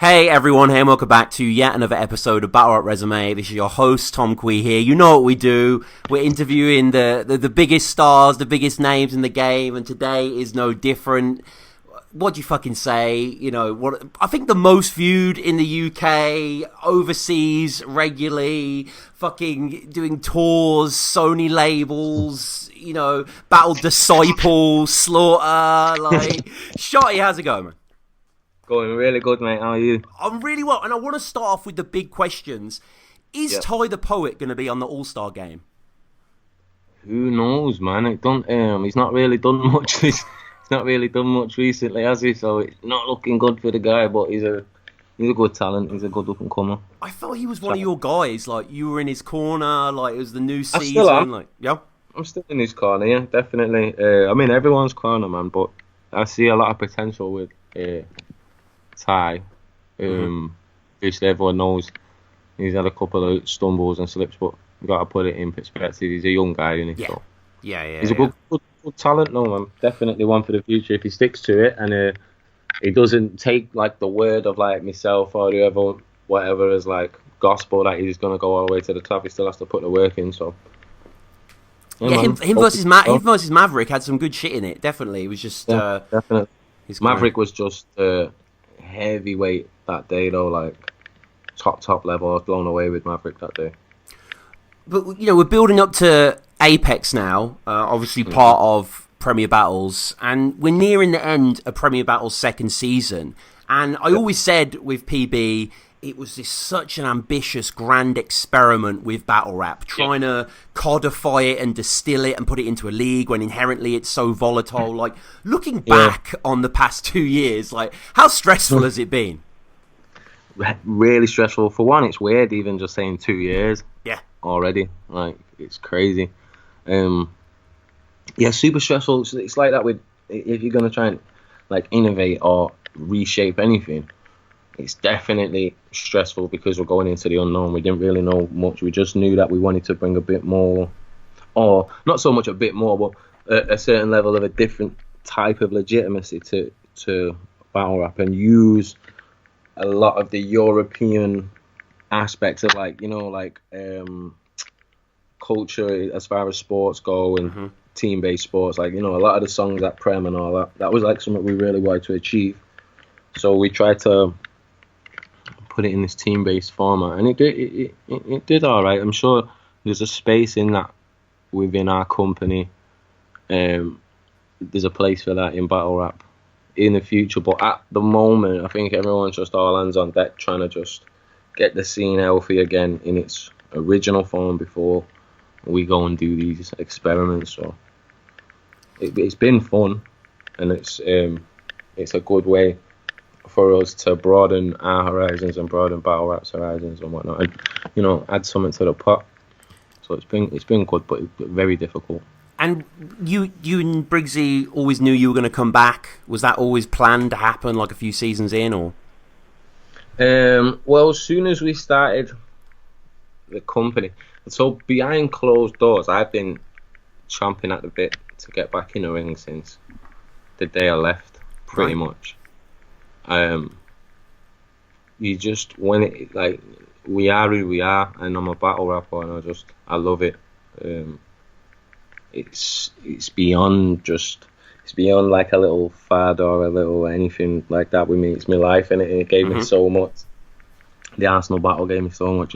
Hey everyone, hey and welcome back to yet another episode of Battle Rap Resume. This is your host, Tom Kwei here. You know what we do. We're interviewing the biggest stars, the biggest names in the game, and today is no different. What do you fucking say? You know, what I think the most viewed in the UK, overseas, regularly, fucking doing tours, Sony labels, you know, Battle Disciple, Slaughter, like, Shotty, how's it going, man? Going really good, mate. How are you? I'm really well, and I want to start off with the big questions. Is Ty the Poet going to be on the All-Star game? Who knows, man? He's not really done much. He's not really done much recently, has he? So it's not looking good for the guy. But he's a good talent. He's a good up and comer. I thought he was one of your guys. Like you were in his corner. Like it was the new season. I still am. Like yeah, I'm still in his corner. Yeah, definitely. I'm in everyone's corner, man. But I see a lot of potential with Ty. Obviously, everyone knows he's had a couple of stumbles and slips, but you got to put it in perspective. He's a young guy, isn't he? Yeah. So Yeah. He's a good talent, no, man. Definitely one for the future if he sticks to it and he doesn't take like the word of like myself or whatever as like gospel that he's gonna go all the way to the top. He still has to put the work in. So him versus Maverick had some good shit in it. Definitely, it was just definitely. Maverick was just heavyweight that day though, like top level. I was blown away with Maverick that day. But you know, we're building up to Apex now, obviously part of Premier Battles, and we're nearing the end of Premier Battles' second season. And I always said with PB, it was such an ambitious, grand experiment with battle rap, trying to codify it and distill it and put it into a league when inherently it's so volatile. Like, looking back on the past 2 years, like, how stressful has it been? Really stressful. For one, it's weird even just saying 2 years. Yeah. Already. Like, it's crazy. Super stressful. It's like that with, if you're going to try and, like, innovate or reshape anything, it's definitely stressful because we're going into the unknown. We didn't really know much. We just knew that we wanted to bring a bit more, or not so much a bit more, but a certain level of a different type of legitimacy to battle rap and use a lot of the European aspects of culture as far as sports go and team-based sports. Like, you know, a lot of the songs at Prem and all that was like something we really wanted to achieve. So we tried to put it in this team-based format, and it did all right. I'm sure there's a space in that within our company. There's a place for that in battle rap in the future, but at the moment, I think everyone's just all hands on deck trying to just get the scene healthy again in its original form before we go and do these experiments. So it's been fun, and it's a good way for us to broaden our horizons and broaden battle rap's horizons and whatnot, and you know, add something to the pot. So it's been good, but very difficult. And you and Briggsy always knew you were going to come back. Was that always planned to happen, like a few seasons in, or? Well, as soon as we started the company, so behind closed doors, I've been chomping at the bit to get back in the ring since the day I left, pretty much. You just when it like we are who we are, and I'm a battle rapper, and I love it. It's beyond like a little fad or a little anything like that with me. It's my life, and it gave me so much. The Arsenal battle gave me so much.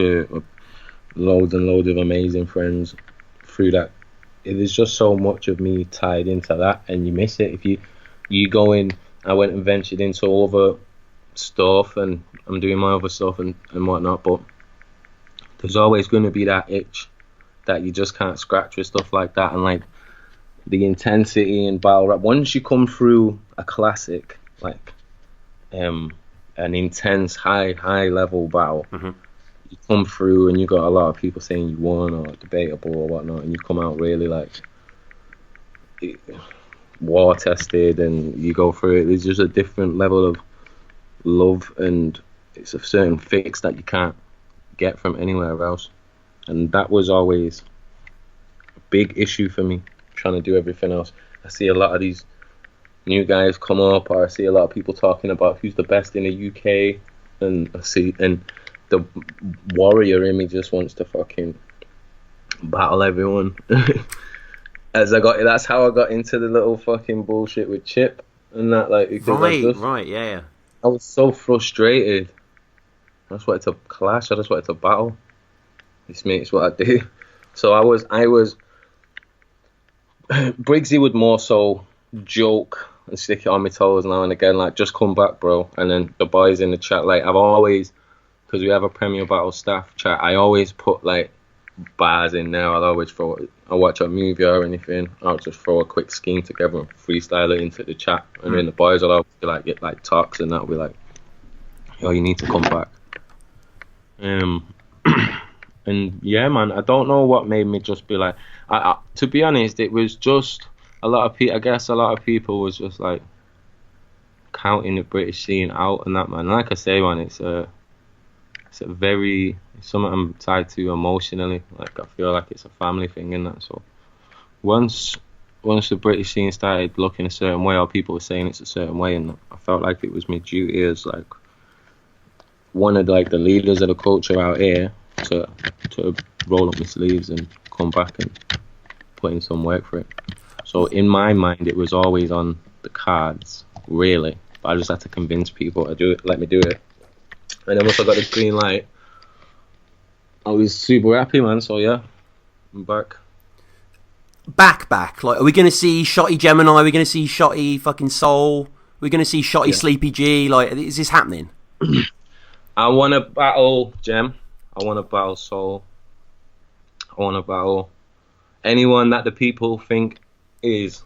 Loads and loads of amazing friends through that. There's just so much of me tied into that, and you miss it if you go in. I went and ventured into other stuff, and I'm doing my other stuff and whatnot, but there's always going to be that itch that you just can't scratch with stuff like that. And like the intensity in battle rap, once you come through a classic, like an intense high level battle, you come through and you got a lot of people saying you won or debatable or whatnot, and you come out really like war tested, and you go through it. There's just a different level of love, and it's a certain fix that you can't get from anywhere else. And that was always a big issue for me, trying to do everything else. I see a lot of these new guys come up, or I see a lot of people talking about who's the best in the UK and I see, and the warrior in me just wants to fucking battle everyone. That's how I got into the little fucking bullshit with Chip and that, like, because yeah. I was so frustrated. I just wanted to clash. I just wanted to battle. It's what I do. So I was Briggsy would more so joke and stick it on my toes now and again, like, just come back, bro. And then the boys in the chat, like, I've always, because we have a Premier Battle staff chat, I always put, like, bars in there. I watch a movie or anything, I'll just throw a quick scheme together and freestyle it into the chat. And then the boys will always be like, get like talks and that'll be like, yo, you need to come back. And yeah, man, I don't know what made me just be like, to be honest, it was just a lot of people. I guess a lot of people was just like counting the British scene out and that, man. Like I say, man, it's something I'm tied to emotionally. Like, I feel like it's a family thing and that. So once the British scene started looking a certain way, or people were saying it's a certain way, and I felt like it was my duty as like one of like the leaders of the culture out here to roll up my sleeves and come back and put in some work for it. So in my mind, it was always on the cards, really. But I just had to convince people to do it, let me do it. And then once I got the green light, I was super happy, man. So yeah, I'm back. Back. Like, are we going to see Shotty Gemini? Are we going to see Shotty fucking Soul? Are we going to see Shotty Sleepy G? Like, is this happening? I want to battle Gem. I want to battle Soul. I want to battle anyone that the people think is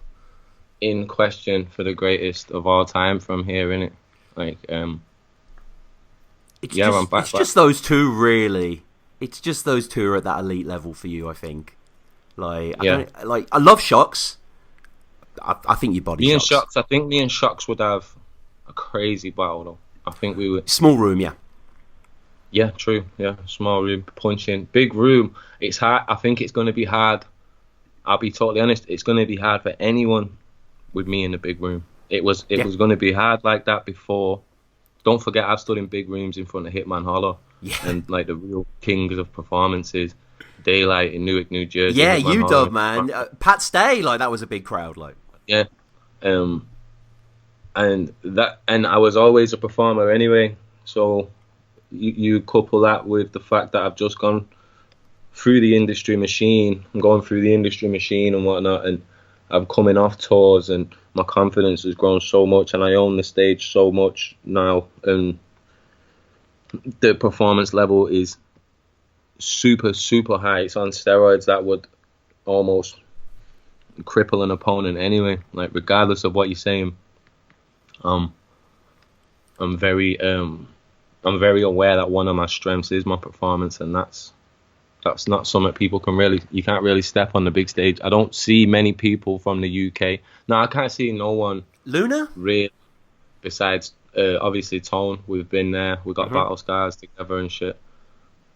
in question for the greatest of all time from here, innit? Like, I'm back. It's just those two, really. It's just those two are at that elite level for you, I think. Like, I love Shocks. I think you body me Shocks. I think me and Shocks would have a crazy battle, though. I think we would. Small room, yeah. Yeah, true. Yeah, small room, punching. Big room. It's hard. I think it's going to be hard. I'll be totally honest. It's going to be hard for anyone with me in the big room. It was going to be hard like that before. Don't forget, I've stood in big rooms in front of Hitman Holler and like the real kings of performances. Daylight in Newark, New Jersey. Yeah, you dub, man. Pat Stay, like, that was a big crowd, like. Yeah. And I was always a performer anyway. So you couple that with the fact that I've just gone through the industry machine. I'm going through the industry machine and whatnot, and I'm coming off tours, and my confidence has grown so much, and I own the stage so much now, and the performance level is super, super high. It's on steroids that would almost cripple an opponent anyway. Like, regardless of what you're saying, I'm very aware that one of my strengths is my performance, and that's not something you can't really step on the big stage. I don't see many people from the UK. No, I can't see no one. Luna? Really, besides obviously Tone. We've been there. We got battle scars together and shit.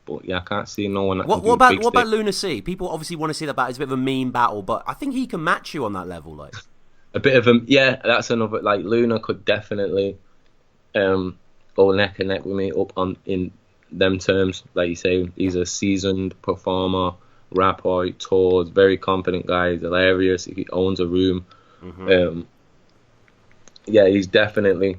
But yeah, I can't see no one. What about Luna C? People obviously want to see that battle. It's a bit of a mean battle, but I think he can match you on that level. Like, a bit of a that's another. Like, Luna could definitely go neck and neck with me up on in them terms. Like you say, he's a seasoned performer, rapper, he tours, very confident guy. He's hilarious. He owns a room. He's definitely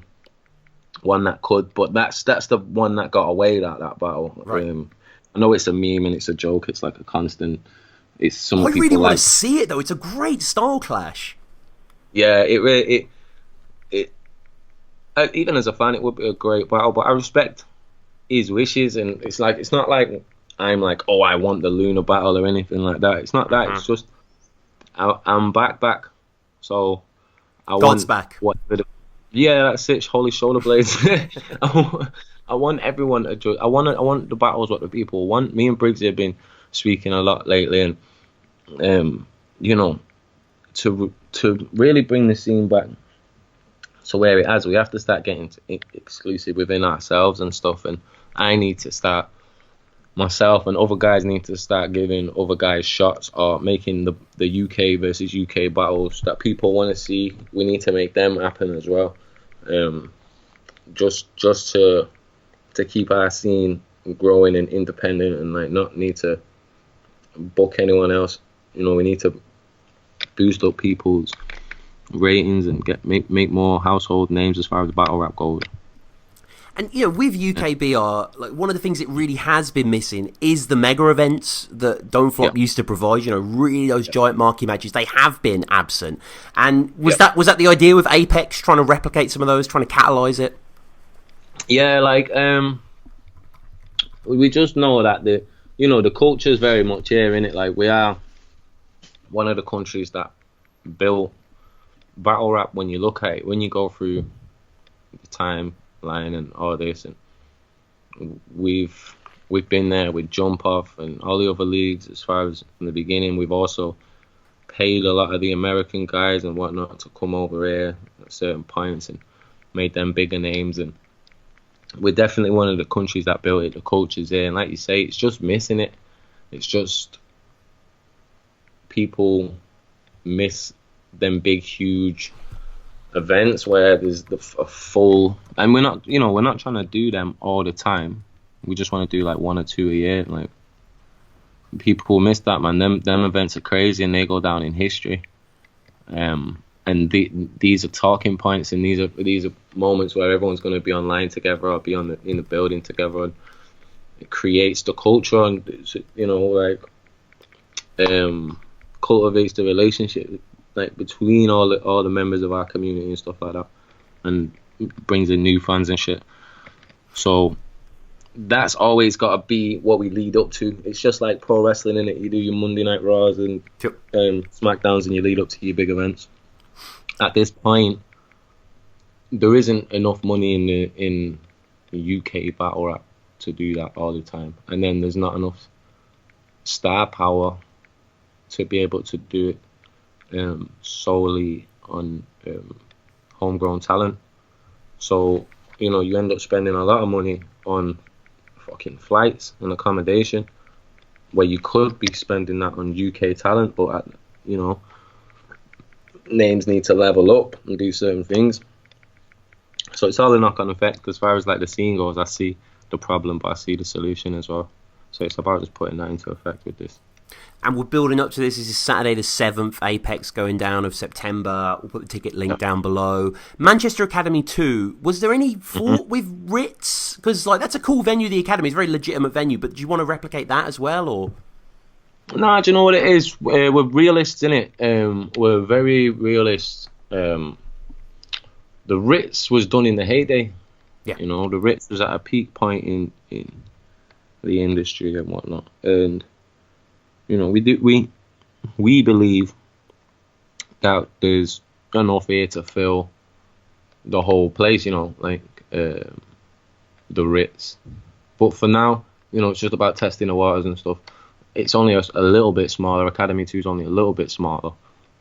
one that could. But that's the one that got away that battle. Right. I know it's a meme and it's a joke. It's like a constant. It's some I people really want like to see it though. It's a great style clash. Yeah, it even as a fan, it would be a great battle. But I respect his wishes, and it's not like I'm like, oh, I want the Luna battle or anything like that. It's not that. It's just I'm back. So God's back. Yeah, that's it. Holy shoulder blades. I want everyone to judge. I want the battles what the people want. Me and Briggsy have been speaking a lot lately, and to really bring the scene back to where it has, we have to start getting exclusive within ourselves and stuff. And I need to start, myself and other guys need to start giving other guys shots, or making the UK versus UK battles that people want to see. We need to make them happen as well. Just to to keep our scene growing and independent, and like not need to book anyone else. You know, we need to boost up people's ratings and make more household names as far as battle rap goes. And you know, with UKBR, like one of the things it really has been missing is the mega events that Don't Flop used to provide. You know, really those giant marquee matches, they have been absent. And was that the idea with Apex, trying to replicate some of those, trying to catalyze it? Yeah, like we just know that the culture is very much here, innit? Like we are one of the countries that built battle rap. When you look at it, when you go through the timeline and all this, and we've been there with Jump Off and all the other leagues as far as from the beginning. We've also paid a lot of the American guys and whatnot to come over here at certain points and made them bigger names, and we're definitely one of the countries that built it. The culture's there, and like you say, it's just missing it. It's just people miss them big, huge events where there's a full. And we're not trying to do them all the time. We just want to do like 1 or 2 a year. Like people miss that, man. Them events are crazy and they go down in history. And these are talking points, and these are moments where everyone's going to be online together or be in the building together, and it creates the culture, and cultivates the relationship like between all the members of our community and stuff like that, and brings in new fans and shit. So that's always got to be what we lead up to. It's just like pro wrestling, innit? You do your Monday Night Raws and SmackDowns, and you lead up to your big events. At this point, there isn't enough money in the UK battle rap to do that all the time, and then there's not enough star power to be able to do it solely on homegrown talent. So you end up spending a lot of money on fucking flights and accommodation, where you could be spending that on UK talent, but names need to level up and do certain things. So it's all a knock-on effect. As far as like the scene goes, I see the problem, but I see the solution as well. So it's about just putting that into effect with this. And we're building up to this. This is Saturday the 7th, Apex going down of September. We'll put the ticket link down below. Manchester Academy 2, was there any thought with Ritz? Because like that's a cool venue, the Academy. It's a very legitimate venue, but do you want to replicate that as well, or...? No, do you know what it is? We're realists, innit? We're very realists. The Ritz was done in the heyday. Yeah. The Ritz was at a peak point in the industry and whatnot. And, we believe that there's enough here to fill the whole place, the Ritz. But for now, it's just about testing the waters and stuff. It's only a little bit smaller. Academy 2 is only a little bit smaller.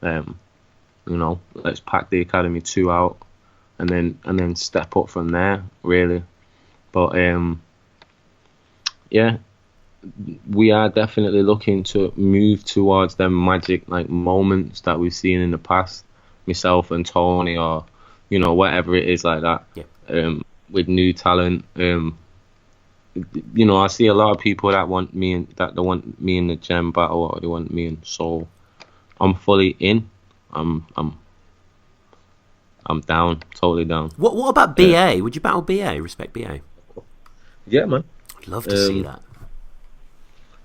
Let's pack the Academy 2 out and then step up from there, really. But we are definitely looking to move towards them magic like moments that we've seen in the past, myself and Tony, or whatever it is like that. Yeah. With new talent. I see a lot of people that want me in the Gem battle, or they want me in Soul. I'm fully in. I'm down, totally down. What about BA? Would you battle BA? Respect BA. Yeah, man. I'd love to see that.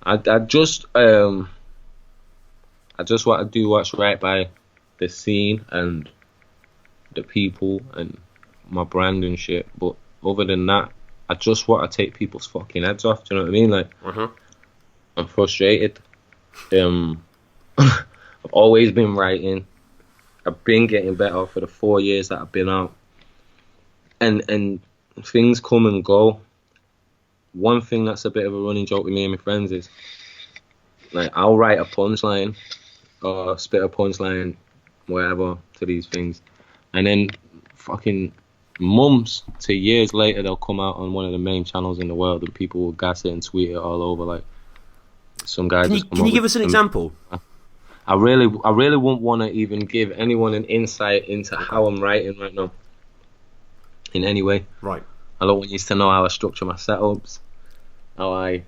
I just want to do what's right by the scene and the people and my brand and shit. But other than that, I just want to take people's fucking heads off. Do you know what I mean? Like, I'm frustrated. I've always been writing. I've been getting better for the 4 years that I've been out. And things come and go. One thing that's a bit of a running joke with me and my friends is, like, I'll write a punchline or spit a punchline, whatever, to these things. And then fucking months to years later, they'll come out on one of the main channels in the world and people will gas it and tweet it all over. Like, some guy Can you give us an example? I really wouldn't want to even give anyone an insight into how I'm writing right now in any way. Right. I don't want you to know how I structure my setups, how I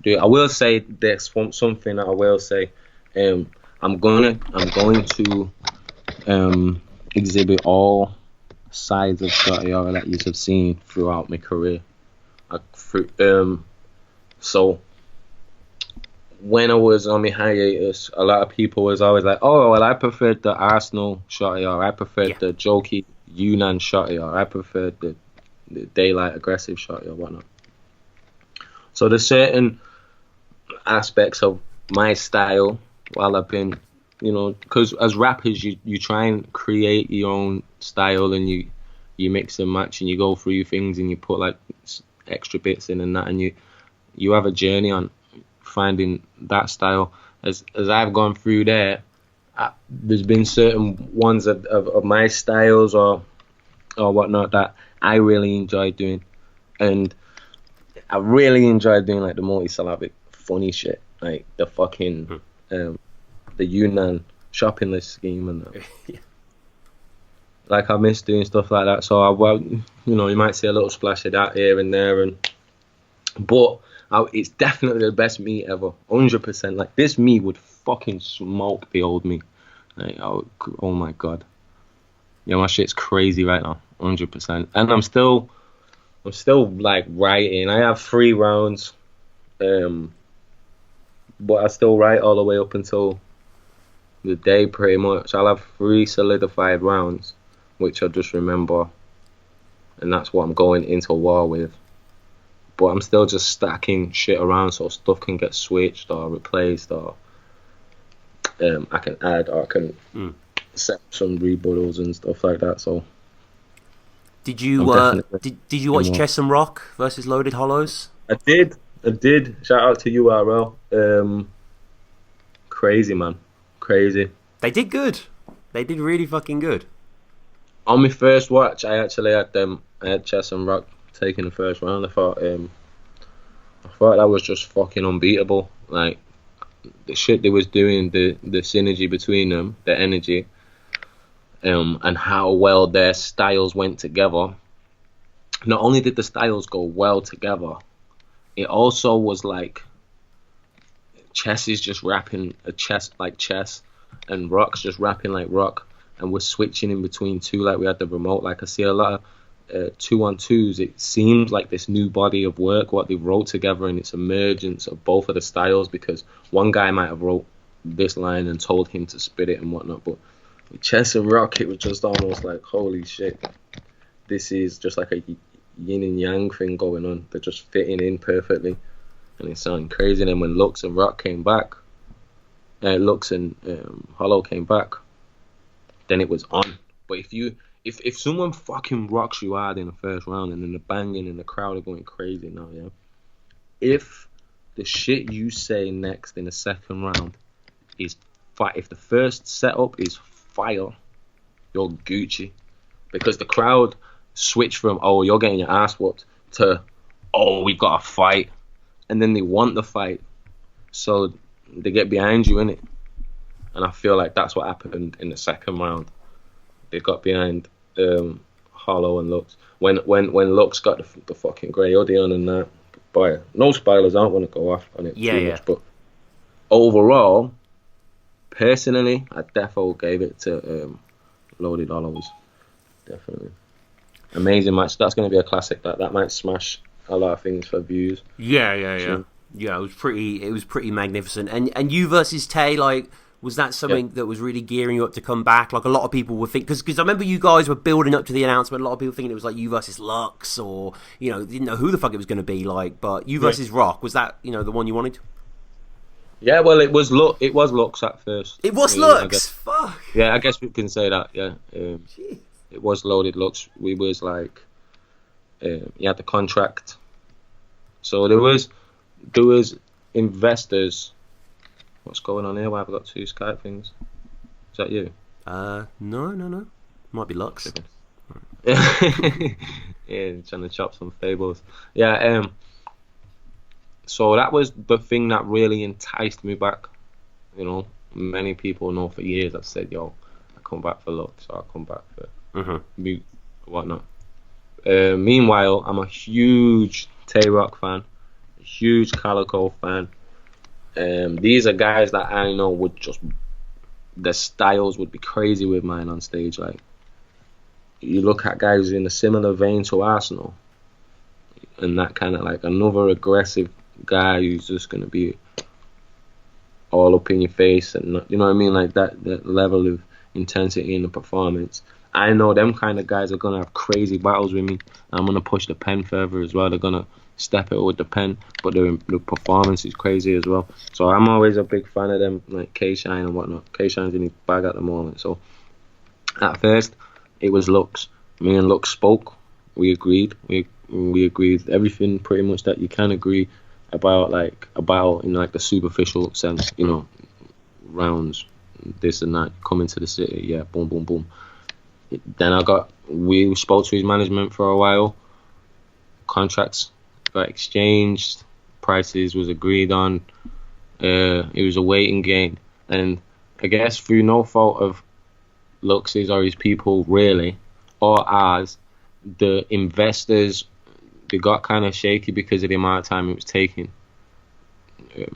do it. I will say there's something that I will say. I'm going to exhibit all sides of Shotty Horroh that you have seen throughout my career. So when I was on my hiatus, a lot of people was always like, "Oh, well, I preferred the Arsenal Shotty Horroh. I preferred the jokey Yunnan Shotty Horroh. I preferred the daylight aggressive Shotty or whatnot." So there's certain aspects of my style while I've been, because as rappers you try and create your own style, and you mix and match, and you go through things, and you put like extra bits in and that, and you have a journey on finding that style. As I've gone through there's been certain ones of my styles or whatnot that I really enjoy doing, and I really enjoy doing like the multi-syllabic funny shit, like the fucking the Yunnan shopping list scheme and that. Like I miss doing stuff like that, so you might see a little splash of that here and there, but it's definitely the best me ever, 100%. Like this me would fucking smoke the old me. Like, oh my god, my shit's crazy right now, 100%. And I'm still like writing. I have 3 rounds, but I still write all the way up until the day pretty much. I'll have 3 solidified rounds, which I just remember, and that's what I'm going into war with. But I'm still just stacking shit around so stuff can get switched or replaced, or I can add, or I can set some rebuttals and stuff like that. So did you did you watch Chess and Rock versus Loaded Hollows? I did. Shout out to URL. Crazy, man. Crazy. They did good. They did really fucking good. On my first watch, I actually had Chess and Rock taking the first round. I thought that was just fucking unbeatable. Like the shit they was doing, the synergy between them, the energy, and how well their styles went together. Not only did the styles go well together, it also was like Chess is just rapping a chess like Chess, and Rock's just rapping like Rock, and we're switching in between two like we had the remote. Like I see a lot of 2-on-2s. It seems like this new body of work what they wrote together, and it's emergence of both of the styles, because one guy might have wrote this line and told him to spit it and whatnot, but with Chess and Rock it was just almost like, holy shit, this is just like a yin and yang thing going on. They're just fitting in perfectly, and it sounded crazy. And then when Lux and Rock came back, Lux and Hollow came back, then it was on. But if someone fucking rocks you hard in the first round, and then the banging and the crowd are going crazy now, yeah, if the shit you say next in the second round is if the first setup is fire, you're Gucci, because the crowd switch from, oh, you're getting your ass whooped, to, oh, we've got a fight, and then they want the fight, so they get behind you, innit? And I feel like that's what happened in the second round. They got behind Hollow and Lux. When Lux got the fucking grey hoodie on and that, boy, no spoilers, I don't want to go off on it too much, but overall, personally, I definitely gave it to Loaded Hollows. Definitely. Amazing match. That's going to be a classic. That might smash a lot of things for views. Yeah, it was pretty magnificent. And you versus Tay, like, was that something that was really gearing you up to come back? Like, a lot of people would think, because I remember you guys were building up to the announcement. A lot of people thinking it was like you versus Lux, or didn't know who the fuck it was going to be like. But you versus Rock, was that the one you wanted? Yeah, well, it was Lux at first. It was Lux. Fuck. Yeah, I guess we can say that. Yeah, it was Loaded Lux. We was like, he had the contract, so there was investors. What's going on here? Why have I got 2 Skype things? Is that you? No. Might be Lux. Yeah, trying to chop some fables. Yeah, so that was the thing that really enticed me back. Many people know for years I've said, yo, I come back for Lux, or I come back for Mute, or whatnot. Meanwhile, I'm a huge Tay Roc fan, huge Calico fan. These are guys that I know would just, their styles would be crazy with mine on stage. Like, you look at guys in a similar vein to Arsenal, and that kind of like another aggressive guy who's just gonna be all up in your face, and you know what I mean, like that level of intensity in the performance. I know them kind of guys are gonna have crazy battles with me. I'm gonna push the pen further as well. They're gonna step it with the pen, but the performance is crazy as well. So I'm always a big fan of them, like K-Shine and whatnot. K-Shine's in his bag at the moment. So at first, it was Lux. Me and Lux spoke. We agreed. We agreed everything pretty much that you can agree about, like in like the superficial sense, you know, rounds, this and that, coming to the city, yeah, boom, boom, boom. Then we spoke to his management for a while. Contracts got exchanged, prices was agreed on. It was a waiting game, and I guess through no fault of Lux's or his people really, or ours, the investors, they got kind of shaky because of the amount of time it was taking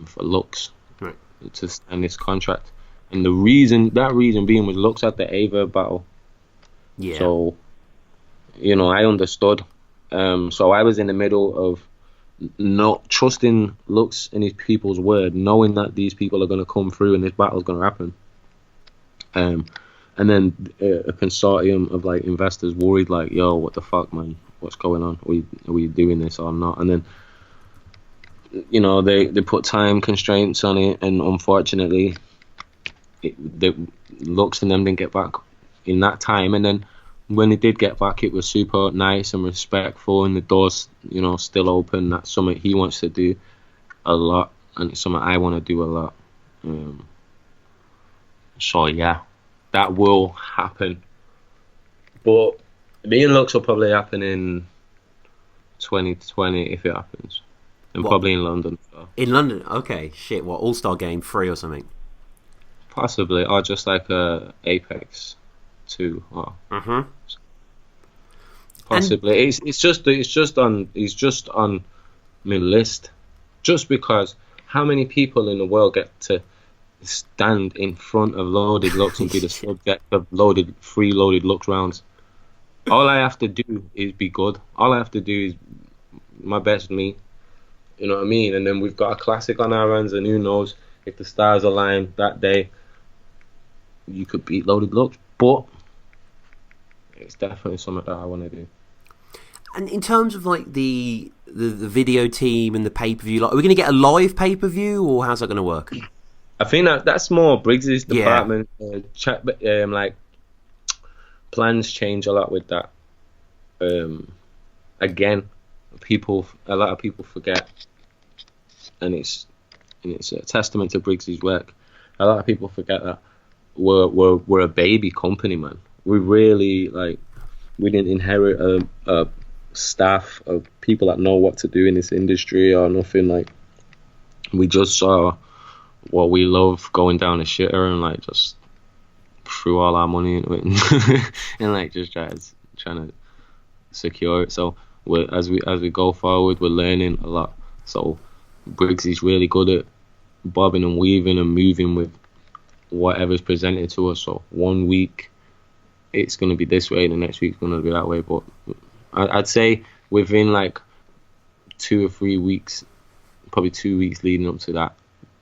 for Lux to sign this contract, and the reason being was Lux at the Ava battle. Yeah. So, you know, I understood. So I was in the middle of not trusting Lux and his people's word, knowing that these people are going to come through and this battle's going to happen. And then a consortium of like investors worried, like, yo, what the fuck, man? What's going on? Are we doing this or not? And then, you know, they put time constraints on it, and unfortunately, the Lux and them didn't get back in that time. And then when they did get back, it was super nice and respectful, and the doors, you know, still open. That's something he wants to do a lot, and it's something I want to do a lot. So yeah, that will happen. But me and Lux will probably happen in 2020 if it happens, and what? Probably in London. So. In London, okay, shit. What, All-Star Game 3 or something? Possibly, or just like a Apex 2. Or possibly, and it's just on my list, just because how many people in the world get to stand in front of loaded Lux and be the subject of free-loaded Lux rounds? All I have to do is be good. All I have to do is my best me. You know what I mean? And then we've got a classic on our hands, and who knows, if the stars align that day, you could beat loaded Lux. But it's definitely something that I want to do. And in terms of like the video team and the pay-per-view, like, are we going to get a live pay-per-view, or how's that going to work? I think that's more Briggs's department. Yeah. Like, plans change a lot with that. Again, a lot of people forget, and it's a testament to Briggs's work. A lot of people forget that we're a baby company, man. We really, like, we didn't inherit a staff of people that know what to do in this industry or nothing. Like, we just saw what we love going down the shitter and like just threw all our money into it and like just trying to secure it. So as we go forward, we're learning a lot. So Briggs is really good at bobbing and weaving and moving with whatever's presented to us. So 1 week it's going to be this way, the next week's going to be that way. But I'd say within like 2 or 3 weeks, probably 2 weeks leading up to that,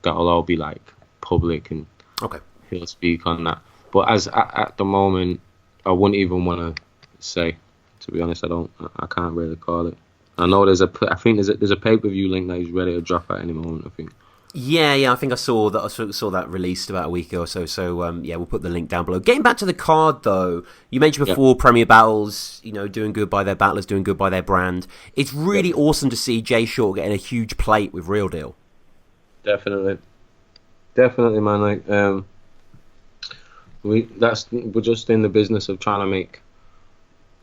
that'll all be like public, and okay, he'll speak on that. But as at the moment, I wouldn't even want to say. To be honest, I can't really call it. I know there's a pay-per-view link that he's ready to drop at any moment, I think. Yeah, I think I saw that released about a week ago or so. So yeah, we'll put the link down below. Getting back to the card though, you mentioned before Premier Battles, you know, doing good by their battlers, doing good by their brand. It's really awesome to see Jay Short getting a huge plate with Real Deal. Definitely, man. Like, we're just in the business of trying to make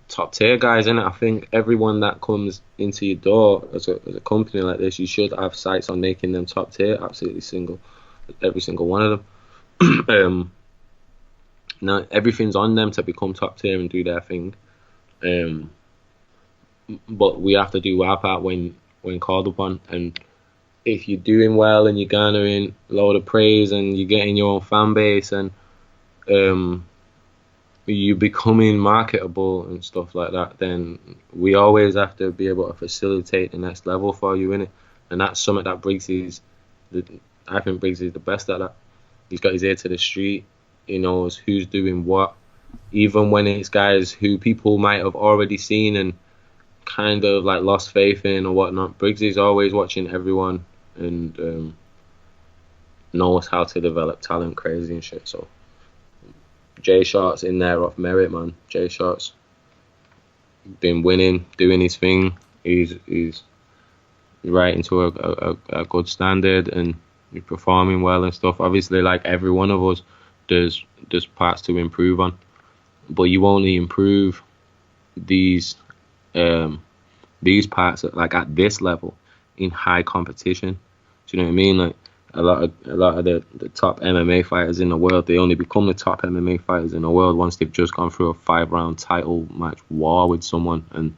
top tier guys, innit? I think everyone that comes into your door as a company like this, you should have sights on making them top tier. Absolutely, every single one of them. Now everything's on them to become top tier and do their thing. but we have to do our part when called upon. And if you're doing well and you're garnering a load of praise and you're getting your own fan base and you becoming marketable and stuff like that, then we always have to be able to facilitate the next level for you, innit? And that's something that I think Briggs is the best at that. He's got his ear to the street. He knows who's doing what, even when it's guys who people might have already seen and kind of like lost faith in or whatnot. Briggs is always watching everyone and knows how to develop talent crazy and shit. So Jay Shot's in there off merit, man. Jay Shot's been winning, doing his thing. He's right into a good standard and he's performing well and stuff. Obviously, like every one of us, there's parts to improve on, but you only improve these parts at this level in high competition. Do you know what I mean? Like a lot of the top MMA fighters in the world, they only become the top MMA fighters in the world once they've just gone through a 5-round title match war with someone and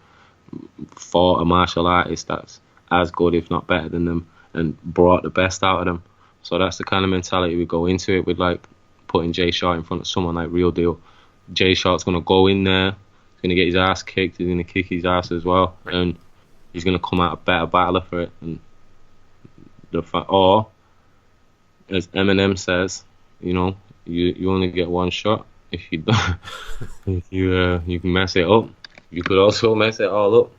fought a martial artist that's as good, if not better than them, and brought the best out of them. So that's the kind of mentality we go into it with, like putting Jay Shot in front of someone like Real Deal. Jay Shot's gonna go in there, he's gonna get his ass kicked, he's gonna kick his ass as well, and he's gonna come out a better battler for it. And or as Eminem says, you only get one shot. If you don't, if you can mess it up, you could also mess it all up.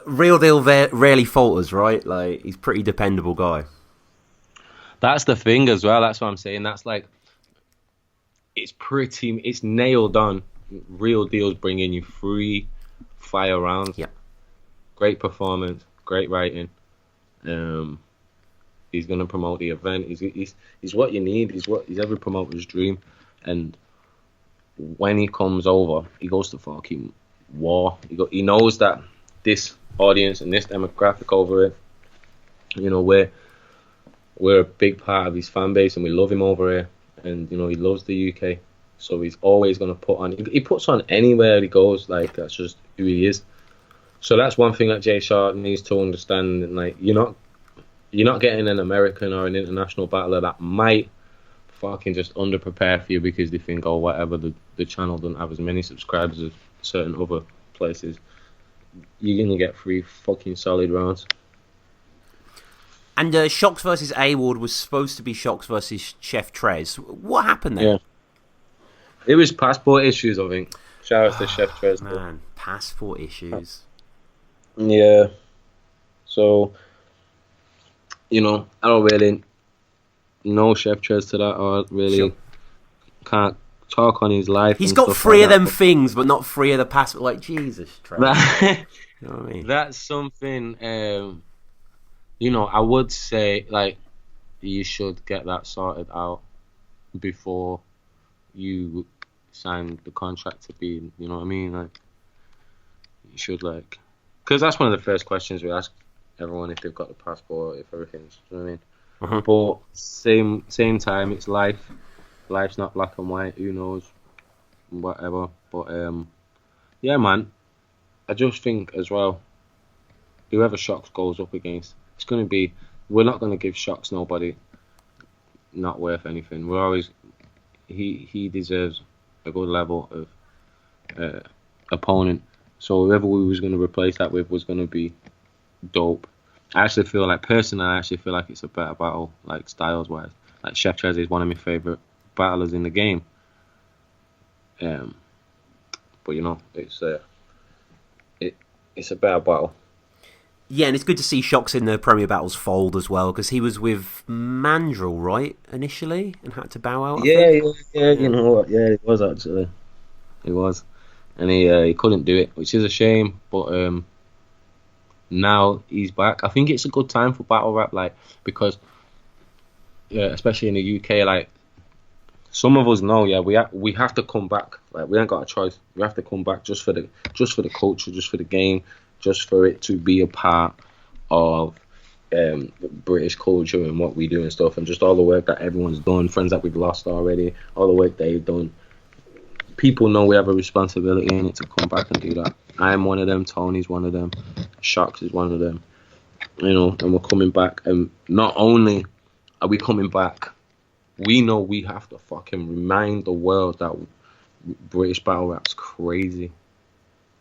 Real Deal rarely falters, right? Like he's a pretty dependable guy. That's the thing as well. That's what I'm saying. That's like it's nailed on. Real Deal's bringing you 3 fire rounds. Yeah. Great performance, great writing. He's gonna promote the event. He's what you need. He's every promoter's dream. And when he comes over, he goes to fucking war. He knows that this audience and this demographic over here, we're a big part of his fan base and we love him over here. And he loves the UK, so he's always gonna put on. He puts on anywhere he goes. Like that's just who he is. So that's one thing that Jay Shot needs to understand. And like you're not getting an American or an international battler that might fucking just underprepare for you because they think, oh, whatever, the channel doesn't have as many subscribers as certain other places. You're gonna get 3 fucking solid rounds. And Shocks versus A-Ward was supposed to be Shocks versus Chef Trez. What happened there? Yeah. It was passport issues, I think. Shout out to Chef Trez. Man, passport issues. Yeah. So, I don't really know Chef Trez to that, or really can't talk on his life. He's got 3 of them things, but not 3 of the passport. Like, Jesus, Trez. You know what I mean? That's something, I would say, like, you should get that sorted out before you sign the contract to be, you know what I mean? Like, you should, like, because that's one of the first questions we ask everyone if they've got the passport, if everything's, you know what I mean? Uh-huh. But same time, it's life. Life's not black and white. Who knows? Whatever. But yeah, man. I just think as well, whoever Shocks goes up against, it's going to be. We're not going to give Shocks nobody not worth anything. We're always. He deserves a good level of opponent. So whoever we was going to replace that with was going to be dope. I actually feel like it's a better battle, like styles wise. Like Chef Trez is one of my favorite battlers in the game. But it's a better battle. Yeah, and it's good to see Shocks in the Premier Battles fold as well, because he was with Mandrill, right, initially, and had to bow out. Yeah, you know what? Yeah, he was actually. He was, and he couldn't do it, which is a shame. But now he's back. I think it's a good time for battle rap, like because, especially in the UK, like some of us know, we have to come back. Like we ain't got a choice. We have to come back just for the culture, just for the game, just for it to be a part of British culture and what we do and stuff, and just all the work that everyone's done, friends that we've lost already, all the work they've done. people know we have a responsibility in it to come back and do that. I'm one of them. Tony's one of them. Shocks is one of them. You know, and we're coming back. And not only are we coming back, we know we have to fucking remind the world that British battle rap's crazy.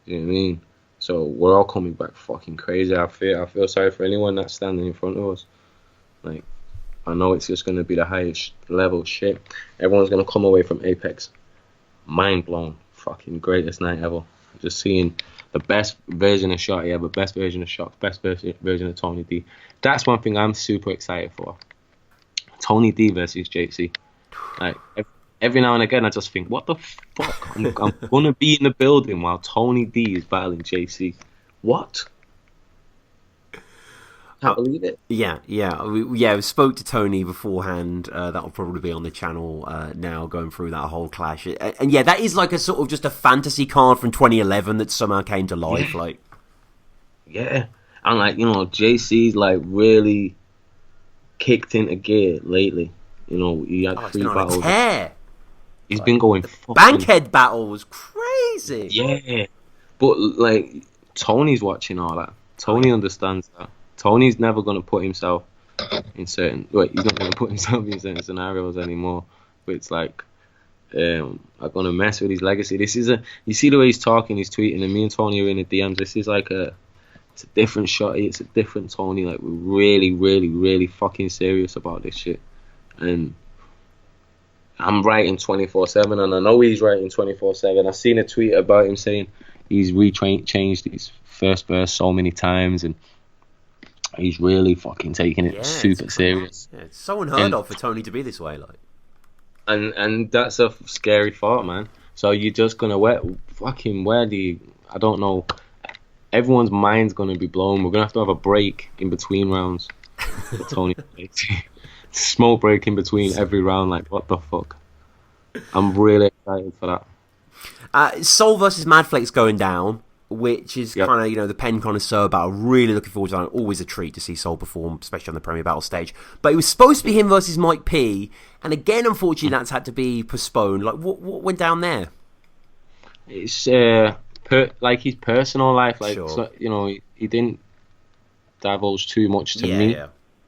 You know what I mean? So we're all coming back fucking crazy. I feel sorry for anyone that's standing in front of us. Like, I know it's just gonna be the highest level shit. Everyone's gonna come away from Apex mind blown. Fucking greatest night ever. Just seeing the best version of Shotty ever, best version of Shock, best version of Tony D. That's one thing I'm super excited for. Tony D versus JC. Like, every now and again, I just think, what the fuck? I'm gonna be in the building while Tony D is battling JC. What? Can't believe it. We spoke to Tony beforehand. That'll probably be on the channel now, going through that whole clash. And yeah, that is like a sort of just a fantasy card from 2011 that somehow came to life. Yeah. Like, yeah, and like, you know, JC's like really kicked into gear lately. You know, he had 3 battles. He's been going fucking... Bankhead battle was crazy. Yeah. But, like, Tony's watching all that. Tony understands that. Tony's never going to put himself in certain... Wait, he's not going to put himself in certain scenarios anymore. But it's like, I'm going to mess with his legacy. This is a... You see the way he's talking, he's tweeting, and me and Tony are in the DMs. This is like a... It's a different Shotty. It's a different Tony. Like, we're really, really, really fucking serious about this shit. And... I'm writing 24/7, and I know he's writing 24/7. I've seen a tweet about him saying he's changed his first verse so many times, and he's really fucking taking it super serious. Yeah, it's so unheard of for Tony to be this way, like. And that's a scary thought, man. So you're just gonna where do you? I don't know. Everyone's mind's gonna be blown. We're gonna have a break in between rounds for Tony. Smoke break in between every round, like, what the fuck? I'm really excited for that. Soul versus Madflex going down, which is kind of, you know, the Pen Connoisseur battle. Really looking forward to that. Always a treat to see Soul perform, especially on the Premier Battle stage. But it was supposed to be him versus Mike P, and again, unfortunately, that's had to be postponed. Like, what went down there? It's like his personal life, like, sure. So, you know, he didn't divulge too much to me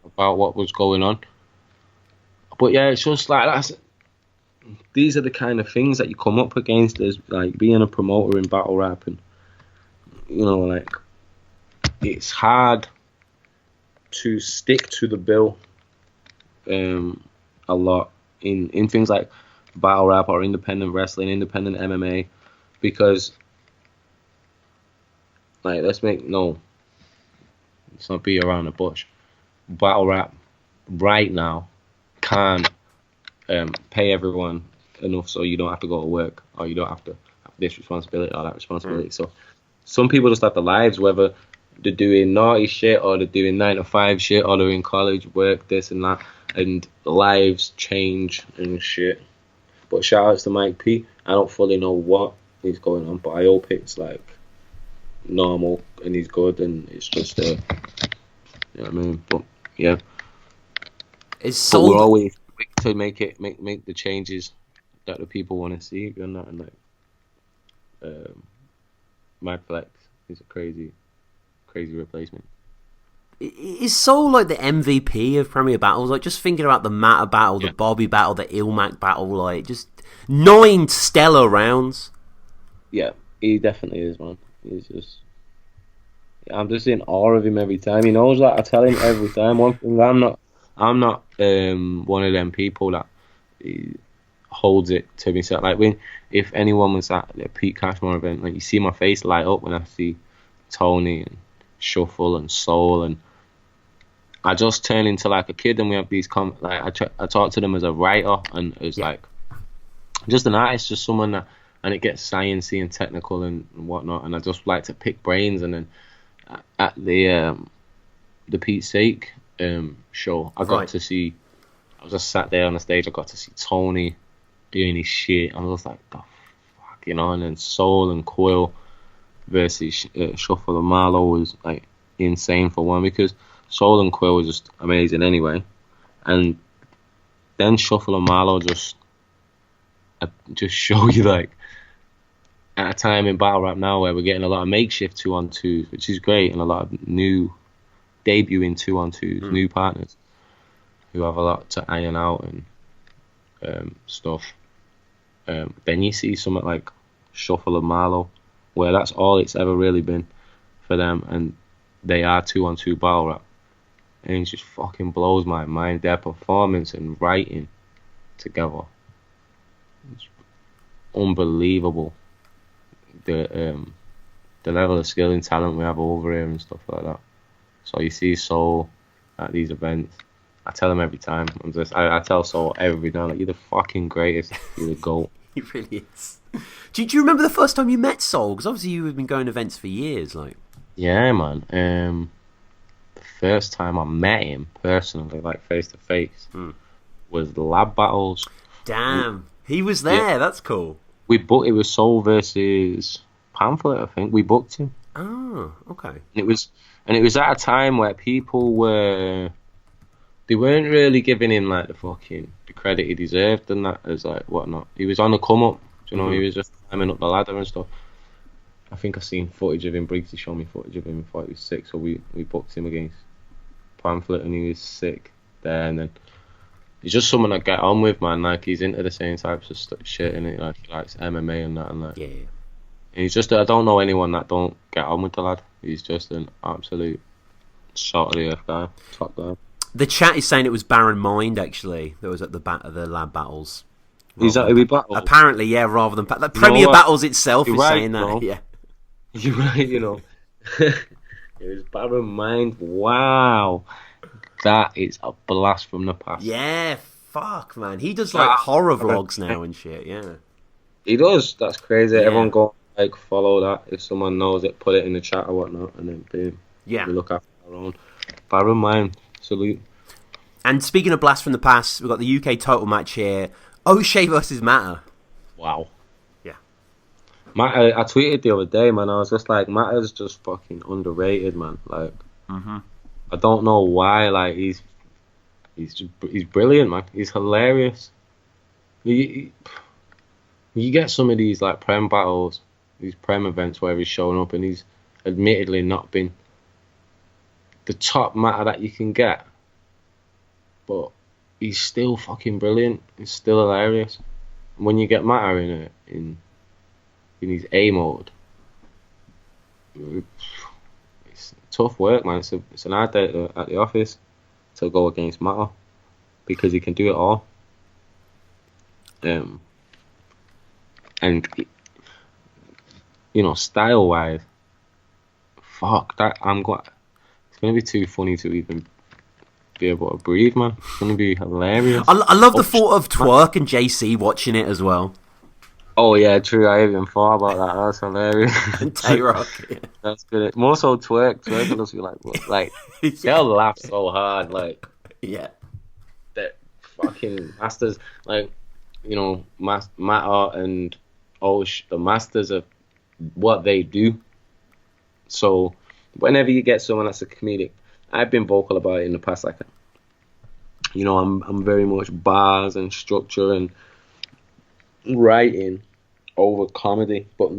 about what was going on. But yeah, it's just like these are the kind of things that you come up against as like being a promoter in battle rap, and you know, like, it's hard to stick to the bill a lot in things like battle rap or independent wrestling, independent MMA, because like, let's not be around the bush. Battle rap right now can't pay everyone enough so you don't have to go to work, or you don't have to have this responsibility or that responsibility. So some people just have the lives, whether they're doing naughty shit or they're doing 9-to-5 shit or they're in college, work, this and that, and lives change and shit. But shout outs to Mike P. I don't fully know what is going on, but I hope it's like normal and he's good, and it's just you know what I mean. But yeah, but we're always quick to make the changes that the people want to see. And that, and like, Madflex is a crazy replacement. Is Soul like the MVP of Premier Battles? Like, just thinking about the Matter battle, the Bobby battle, the Ilmac battle, like, just 9 stellar rounds. Yeah, he definitely is, man. He's just... I'm just in awe of him every time. He knows that. I tell him every time. One thing, I'm not one of them people that holds it to himself. Like, if anyone was at the Pete Cashmore event, like, you see my face light up when I see Tony and Shuffle and Soul, and I just turn into like a kid, and we have these I talk to them as a writer and as like just an artist, just someone that, and it gets sciencey and technical and whatnot, and I just like to pick brains. And then at the Pete's Sake show, I got to see, I was just sat there on the stage, I got to see Tony doing his shit. I was like, the fuck, you know. And then Soul and Quill versus Shuffle and Marlowe was like insane for one, because Soul and Quill was just amazing anyway, and then Shuffle and Marlowe just show you like at a time in battle rap now where we're getting a lot of makeshift 2-on-2s, which is great, and a lot of new debuting 2-on-2s, new partners who have a lot to iron out and stuff. Then you see something like Shuffle and Marlow, where that's all it's ever really been for them, and they are 2-on-2 battle rap, and it just fucking blows my mind. Their performance and writing together, it's unbelievable. The level of skill and talent we have over here and stuff like that. So you see Soul at these events. I tell him every time. I tell Soul every time, like, you're the fucking greatest. You're the GOAT. He really is. Do you remember the first time you met Soul? Because obviously you've been going to events for years, like. Yeah, man. The first time I met him personally, like face to face, was the lab battles. Damn, he was there. Yeah. That's cool. We booked. It was Soul versus Pamphlet, I think. We booked him. Oh, okay. And it was at a time where people weren't really giving him like the credit he deserved and that, as like whatnot. He was on the come up, you know. He was just climbing up the ladder and stuff. I think I seen footage of him. Briggsy showed me footage of him before he was sick, so we booked him against Pamphlet, and he was sick there. And then he's just someone I get on with, man. Like, he's into the same types of shit, and like he likes MMA and that, and like. Yeah. And he's just, I don't know anyone that don't get on with the lad. He's just an absolute salt of the earth guy, top guy. The chat is saying it was Baron Mind, actually, that was at the lab battles. Is that who we battled? Apparently, yeah, rather than... The Premier Battles itself is right, saying that, bro. yeah. You're right, you know. It was Baron Mind. Wow. That is a blast from the past. Yeah, fuck, man. He does, like, horror vlogs now and shit, yeah. He does. That's crazy. Yeah. Everyone go, like, follow that. If someone knows it, put it in the chat or whatnot, and then boom. Yeah. We look after our own. Baron Mind. Salute. And speaking of blast from the past, we've got the UK title match here. O'Shea versus Matter. Wow. Yeah. Matter, I tweeted the other day, man. I was just like, Matter's just fucking underrated, man. Like, I don't know why. Like, he's brilliant, man. He's hilarious. You get some of these like prem battles, these prem events where he's showing up, and he's admittedly not been the top Matter that you can get, but he's still fucking brilliant. He's still hilarious. And when you get Matter in his A mode, it's tough work, man. It's an hard day at the office to go against Matter because he can do it all. And you know, style wise, fuck that. It's gonna be too funny to even be able to breathe, man. It's gonna be hilarious. I love the thought of Twerk and JC watching it as well. Oh yeah, true. I even thought about that. That's hilarious. And Tay Roc. Yeah. That's good. More so Twerk will just be like, what? Like Yeah. they'll laugh so hard, like Yeah. that fucking masters, like, you know, Matter and Osh, the masters of what they do. So whenever you get someone that's a comedic, I've been vocal about it in the past. Like, you know, I'm very much bars and structure and writing over comedy, but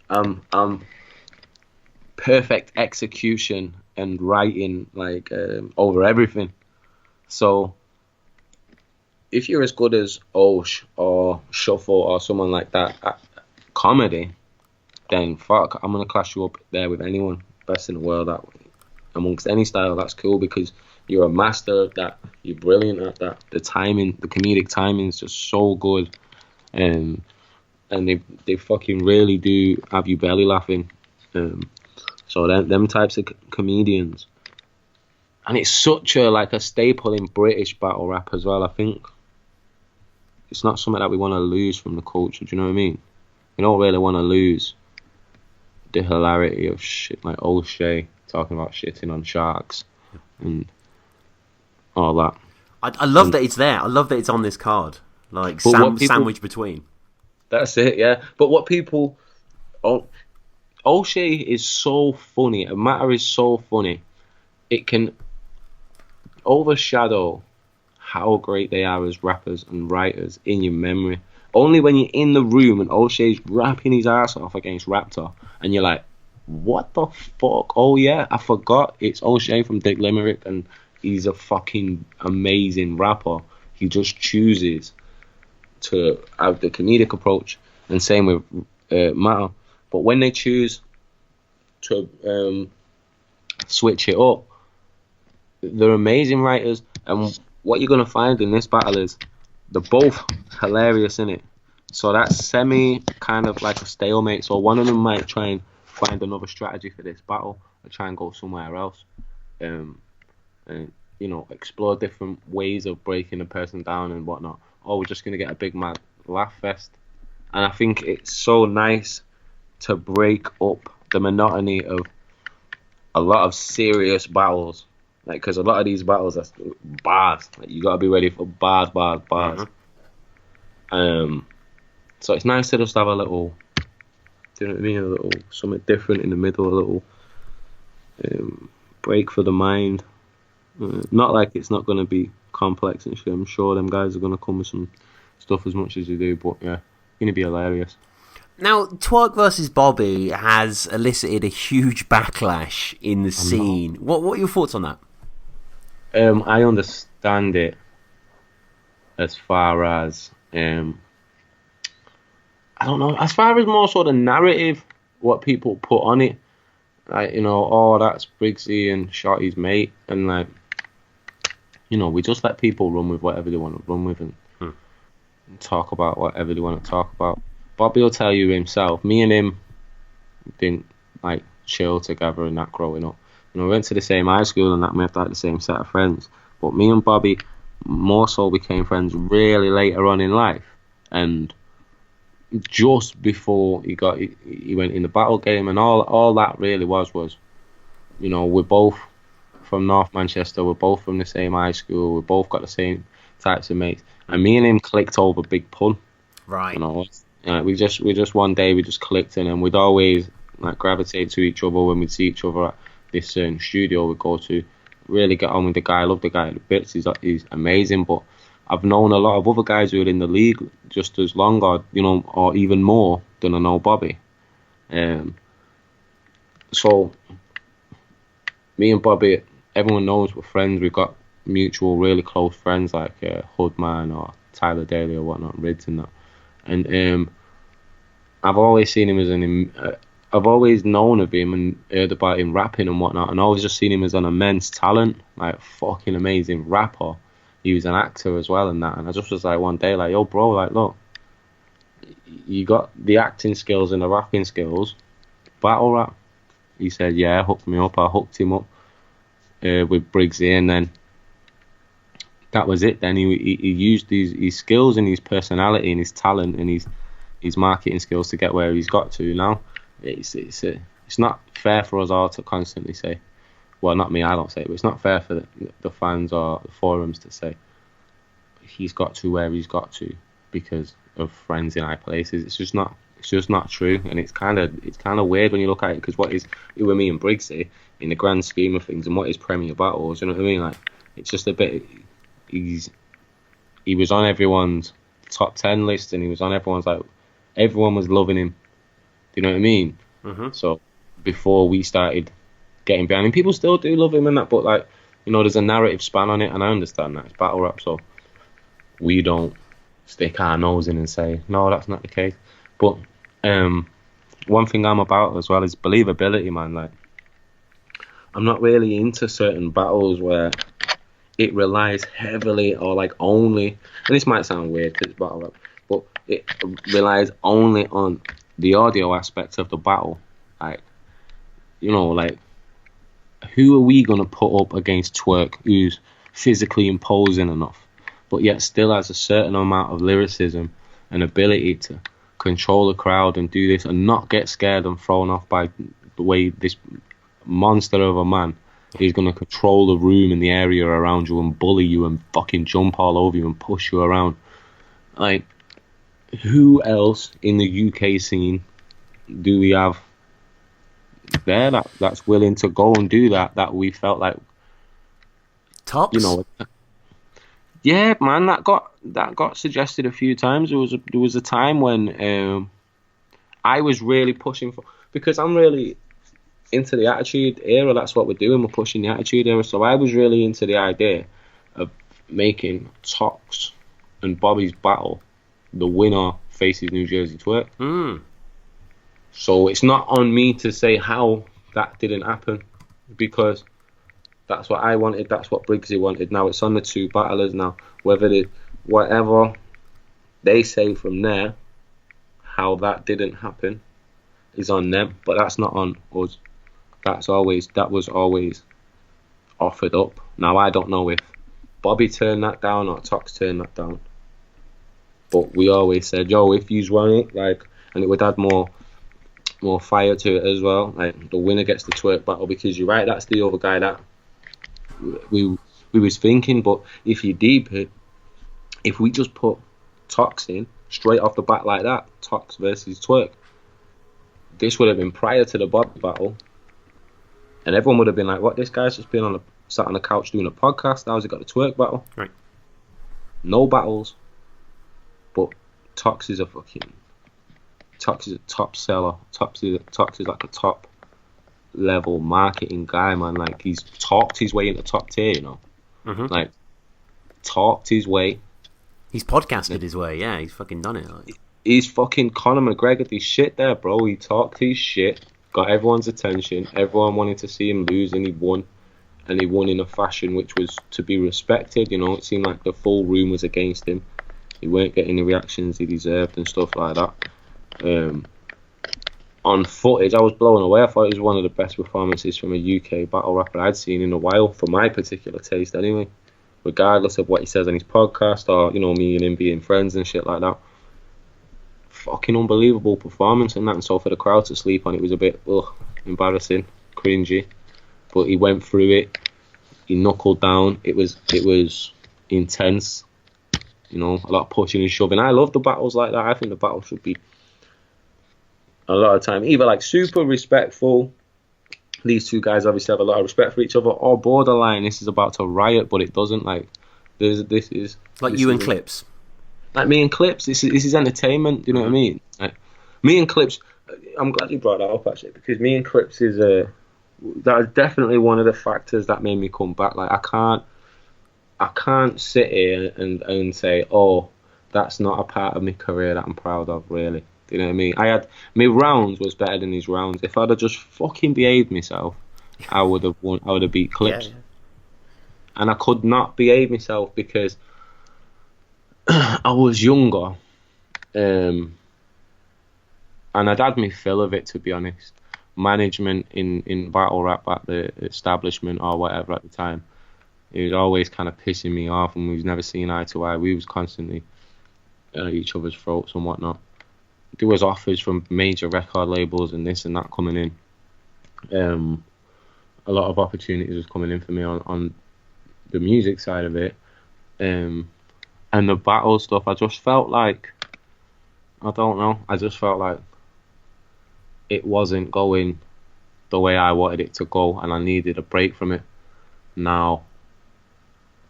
I'm perfect execution and writing like over everything. So if you're as good as Osh or Shuffle or someone like that at comedy, then fuck, I'm gonna clash you up there with anyone best in the world that amongst any style. That's cool because you're a master of that. You're brilliant at that. The timing, the comedic timing is just so good, and they fucking really do have you belly laughing. So them types of comedians, and it's such a staple in British battle rap as well. I think it's not something that we want to lose from the culture. Do you know what I mean? We don't really want to lose the hilarity of shit like O'Shea talking about shitting on sharks and all that. I love that it's there. I love that it's on this card. Like sandwich between. That's it, yeah. But what people... O'Shea is so funny. A Matter is so funny. It can overshadow how great they are as rappers and writers in your memory. Only when you're in the room and O'Shea's rapping his ass off against Raptor, and you're like, what the fuck? Oh yeah, I forgot it's O'Shea from Dick Limerick, and he's a fucking amazing rapper. He just chooses to have the comedic approach, and same with Matter. But when they choose to switch it up, they're amazing writers. And what you're gonna find in this battle is they're both hilarious in it. So that's semi kind of like a stalemate. So one of them might try and find another strategy for this battle, or try and go somewhere else, and you know, explore different ways of breaking a person down and whatnot. Or we're just gonna get a big mad laugh fest. And I think it's so nice to break up the monotony of a lot of serious battles, like, because a lot of these battles are bars. Like, you gotta be ready for bars. So it's nice to just have a little, do you know what I mean? A little something different in the middle, a little break for the mind. Not like it's not gonna be complex and shit. I'm sure them guys are gonna come with some stuff as much as they do, but yeah, gonna be hilarious. Now, Twerk versus Bobby has elicited a huge backlash in the scene. What are your thoughts on that? I understand it as far as I don't know, as far as more sort of narrative, what people put on it, like, you know, oh, that's Briggsy and Shotty's mate, and like, you know, we just let people run with whatever they want to run with and talk about whatever they want to talk about. Bobby will tell you himself, me and him didn't like chill together and that growing up. You know, we went to the same high school and that, we have like the same set of friends. But me and Bobby more so became friends really later on in life. And just before he went in the battle game, and all that really was, you know, we're both from North Manchester, we're both from the same high school, we both got the same types of mates. And me and him clicked over Big Pun. Right. You know, we just one day we just clicked in, and we'd always like gravitate to each other when we'd see each other at this certain studio we'd go to. Really get on with the guy, love the guy at bits. He's amazing. But I've known a lot of other guys who are in the league just as long, or you know, or even more than I know Bobby. So me and Bobby, everyone knows we're friends. We've got mutual, really close friends like Hoodman or Tyler Daly or whatnot, Rids and that. And I've always seen him as I've always known of him and heard about him rapping and whatnot, and always just seen him as an immense talent, like fucking amazing rapper. He was an actor as well and that, and I just was like one day like, yo bro, like look, you got the acting skills and the rapping skills, battle rap. He said yeah, hooked me up. I hooked him up with Briggsy, and then that was it. Then he used his skills and his personality and his talent and his marketing skills to get where he's got to now. It's not fair for us all to constantly say, well, not me, I don't say it, but it's not fair for the fans or the forums to say he's got to where he's got to because of friends in high places. It's just not true, and it's kind of weird when you look at it, because what is it with me and Briggsy in the grand scheme of things, and what is Premier Battles? You know what I mean? Like, it's just a bit. He was on everyone's top 10 list, and he was on everyone's, like, everyone was loving him. Do you know what I mean? Mm-hmm. So before we started getting behind him, people still do love him and that, but like, you know, there's a narrative span on it, and I understand that it's battle rap, so we don't stick our nose in and say no, that's not the case. But one thing I'm about as well is believability, man. Like, I'm not really into certain battles where it relies heavily or like only, and this might sound weird because it's battle rap, but it relies only on the audio aspect of the battle. Like, you know, like, who are we gonna put up against Twerk, who's physically imposing enough, but yet still has a certain amount of lyricism and ability to control the crowd and do this and not get scared and thrown off by the way this monster of a man is going to control the room and the area around you and bully you and fucking jump all over you and push you around. Like, who else in the UK scene do we have there that's willing to go and do that we felt like Tops? You know, yeah, man, that got that got suggested a few times. There was a time when I was really pushing for, because I'm really into the Attitude Era. That's what we're doing. We're pushing the Attitude Era. So I was really into the idea of making Tox and Bobby's battle. The winner faces New Jersey Twerk. So it's not on me to say how that didn't happen, because that's what I wanted. That's what Briggsy wanted. Now it's on the two battlers now. Whatever they say from there, how that didn't happen is on them, but that's not on us. That was always offered up. Now I don't know if Bobby turned that down or Tox turned that down, but we always said, yo, if you want it, like, and it would add more fire to it as well. Like, the winner gets the twerk battle, because you're right, that's the other guy that we was thinking. But if you deep it, if we just put Tox in straight off the bat like that, Tox versus Twerk, this would have been prior to the Bobby battle, and everyone would have been like, what, this guy's just been sat on the couch doing a podcast, how's he got the Twerk battle? Right. No battles, but Tox is a top seller. Tox is like a top level marketing guy, man. Like, he's talked his way into top tier, you know. Like, talked his way. He's podcasted his way, yeah. He's fucking done it. Like. He's fucking Conor McGregor. This shit there, bro. He talked his shit, got everyone's attention. Everyone wanted to see him lose, and he won. And he won in a fashion which was to be respected. You know, it seemed like the full room was against him. He weren't getting the reactions he deserved and stuff like that. On footage, I was blown away. I thought it was one of the best performances from a UK battle rapper I'd seen in a while, for my particular taste anyway, regardless of what he says on his podcast, or, you know, me and him being friends and shit like that. Fucking unbelievable performance and that. And so for the crowd to sleep on it was a bit embarrassing, cringy, but he went through it. He knuckled down. It was intense, you know, a lot of pushing and shoving. I love the battles like that. I think the battle should be, a lot of time, either like super respectful, these two guys obviously have a lot of respect for each other, or borderline, this is about to riot, but it doesn't. Like, this is like you and Clips. Like me and Clips, this is entertainment, you know what I mean? Like, me and Clips, I'm glad you brought that up, actually, because me and Clips is that is definitely one of the factors that made me come back. Like, I can't sit here and say, oh, that's not a part of my career that I'm proud of, really. You know what I mean? My rounds was better than his rounds. If I'd have just fucking behaved myself, I would have won. I would have beat Clips. Yeah. And I could not behave myself because I was younger, and I'd had my fill of it, to be honest. Management in battle rap at the establishment or whatever at the time, it was always kind of pissing me off, and we was never seeing eye to eye. We was constantly at each other's throats and whatnot. There was offers from major record labels and this and that coming in. A lot of opportunities was coming in for me on the music side of it. And the battle stuff, I just felt like, I don't know, I just felt like it wasn't going the way I wanted it to go, and I needed a break from it. Now,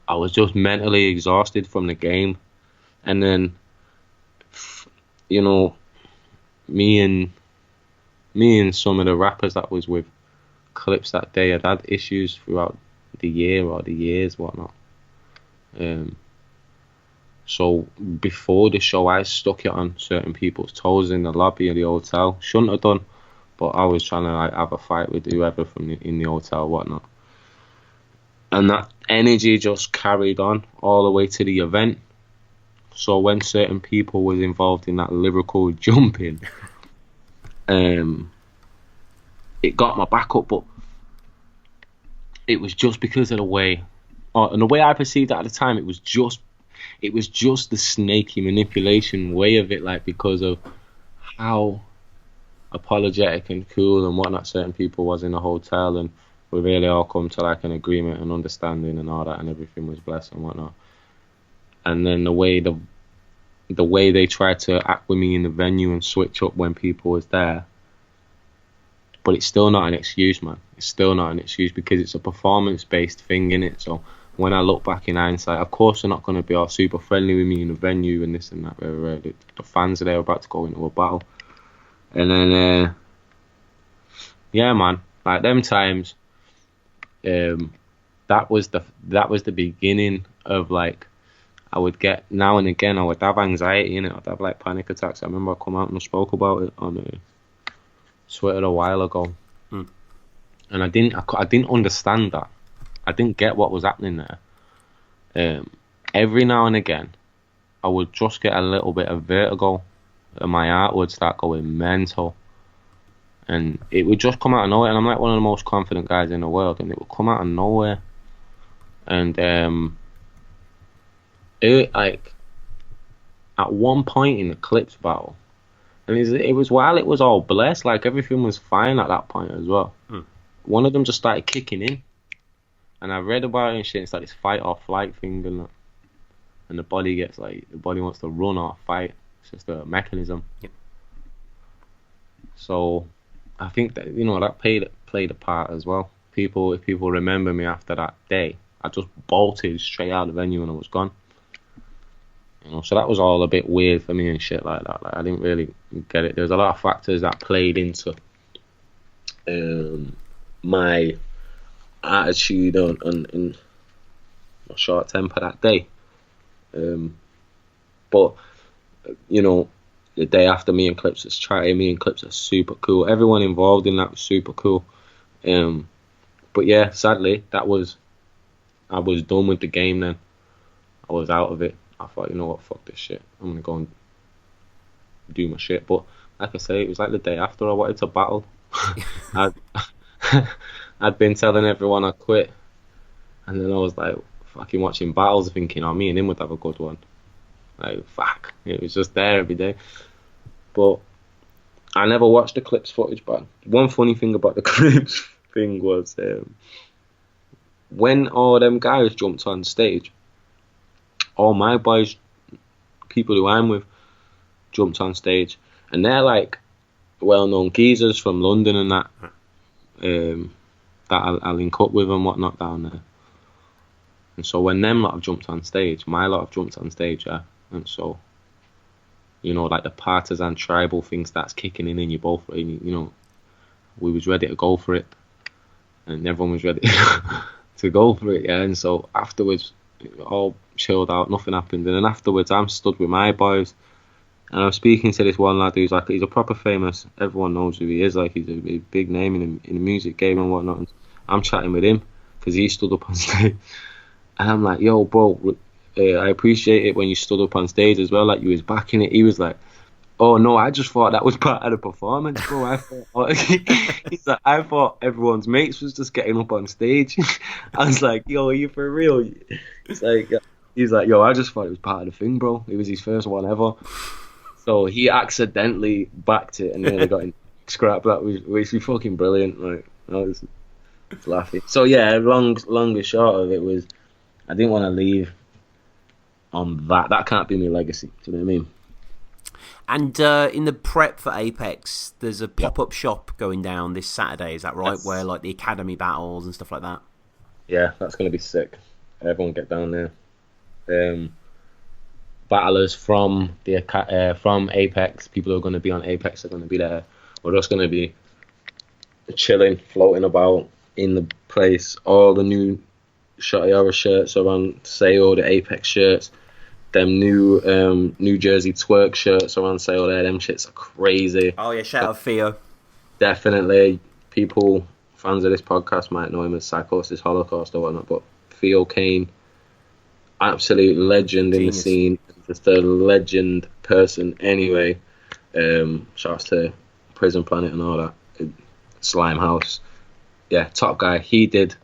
I was just mentally exhausted from the game. And then, you know, me and some of the rappers that was with Clips that day had issues throughout the year or the years, whatnot. So before the show, I stuck it on certain people's toes in the lobby of the hotel. Shouldn't have done, but I was trying to like have a fight with whoever in the hotel, whatnot. And that energy just carried on all the way to the event. So when certain people was involved in that lyrical jumping, it got my back up, but it was just because of the way, and the way I perceived it at the time, it was just the snaky manipulation way of it, like, because of how apologetic and cool and whatnot certain people was in the hotel, and we really all come to like an agreement and understanding and all that, and everything was blessed and whatnot. And then the way they tried to act with me in the venue and switch up when people was there, but it's still not an excuse, man. It's still not an excuse, because it's a performance-based thing, innit? So when I look back in hindsight, of course they're not going to be all super friendly with me in the venue and this and that. The fans are there about to go into a battle. And then, yeah, man, like them times, that was the beginning of like, I would get, now and again, I would have anxiety in it. I'd have like panic attacks. I remember I come out and I spoke about it on Twitter a while ago. And I didn't understand that. I didn't get what was happening there. Every now and again, I would just get a little bit of vertigo, and my heart would start going mental. And it would just come out of nowhere. And I'm like one of the most confident guys in the world, and it would come out of nowhere. And it like at one point in the Clips battle, and it was while it was all blessed, like everything was fine at that point as well. One of them just started kicking in. And I read about it and shit. It's like this fight or flight thing, and the body gets like, the body wants to run or fight. It's just a mechanism. Yep. So I think that, you know, that played a part as well. If people remember me after that day, I just bolted straight out of the venue and I was gone. You know, so that was all a bit weird for me and shit like that. Like I didn't really get it. There's a lot of factors that played into my attitude and my short temper that day. But you know, the day after, me and Clips are super cool. Everyone involved in that was super cool. But yeah, sadly, I was done with the game then. I was out of it. I thought, you know what, fuck this shit. I'm gonna go and do my shit. But like I say, it was like the day after I wanted to battle. I'd been telling everyone I quit, and then I was like fucking watching battles, thinking, oh, me and him would have a good one. Like fuck, it was just there every day. But I never watched the Clips footage back. One funny thing about the Clips thing was when all them guys jumped on stage, all my boys, people who I'm with, jumped on stage, and they're like well-known geezers from London and that. That I link up with and whatnot down there. And so when them lot have jumped on stage, my lot have jumped on stage, yeah. And so, you know, like the partisan tribal thing starts kicking in, and you both, you know, we was ready to go for it, and everyone was ready to go for it, yeah. And so afterwards, all chilled out, nothing happened. And then afterwards, I'm stood with my boys, and I'm speaking to this one lad who's like, he's a proper famous, everyone knows who he is, like he's a big name in the music game and whatnot. And I'm chatting with him because he stood up on stage, and I'm like, yo bro, I appreciate it when you stood up on stage as well, like you was backing it. He was like, oh no, I just thought that was part of the performance, bro. He's like, I thought everyone's mates was just getting up on stage. I was like, yo, are you for real? He's like, yo, I just thought it was part of the thing, bro. It was his first one ever. So he accidentally backed it and nearly got in scrap. That was fucking brilliant. Like, I was laughing. So yeah, long and short of it was, I didn't want to leave on that. That can't be my legacy. Do you know what I mean? And in the prep for Apex, there's a pop-up shop going down this Saturday. Is that right? Where like the academy battles and stuff like that. Yeah, that's going to be sick. Everyone get down there. Battlers from Apex, people who are going to be on Apex are going to be there. We're just going to be chilling, floating about in the place. All the new Shotty Horroh shirts are on sale. The Apex shirts, them new New Jersey Twerk shirts are on sale there. Them shits are crazy. Oh yeah, shout out Theo. Definitely, people, fans of this podcast might know him as Psychosis Holocaust or whatnot, but Theo Kane, absolute legend in the scene, just a legend person anyway. Shouts to Prison Planet and all that, Slime House. Yeah, top guy. He did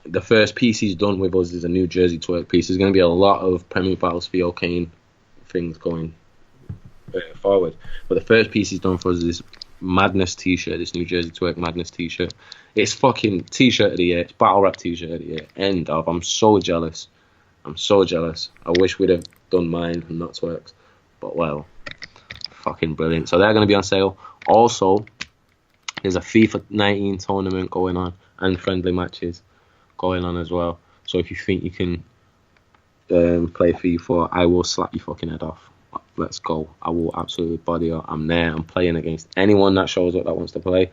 the first piece he's done with us is a New Jersey Twerk piece. There's going to be a lot of Premier Battles Theo Kane things going forward, but the first piece he's done for us is this Madness t-shirt, this New Jersey Twerk Madness t-shirt. It's fucking t-shirt of the year. It's battle rap t-shirt of the year. End of. I'm so jealous. I wish we'd have done mine and not Twerk's, but well, fucking brilliant. So they're going to be on sale. Also, there's a FIFA 19 tournament going on and friendly matches going on as well. So if you think you can play FIFA, I will slap your fucking head off. Let's go. I will absolutely body you. I'm there. I'm playing against anyone that shows up that wants to play.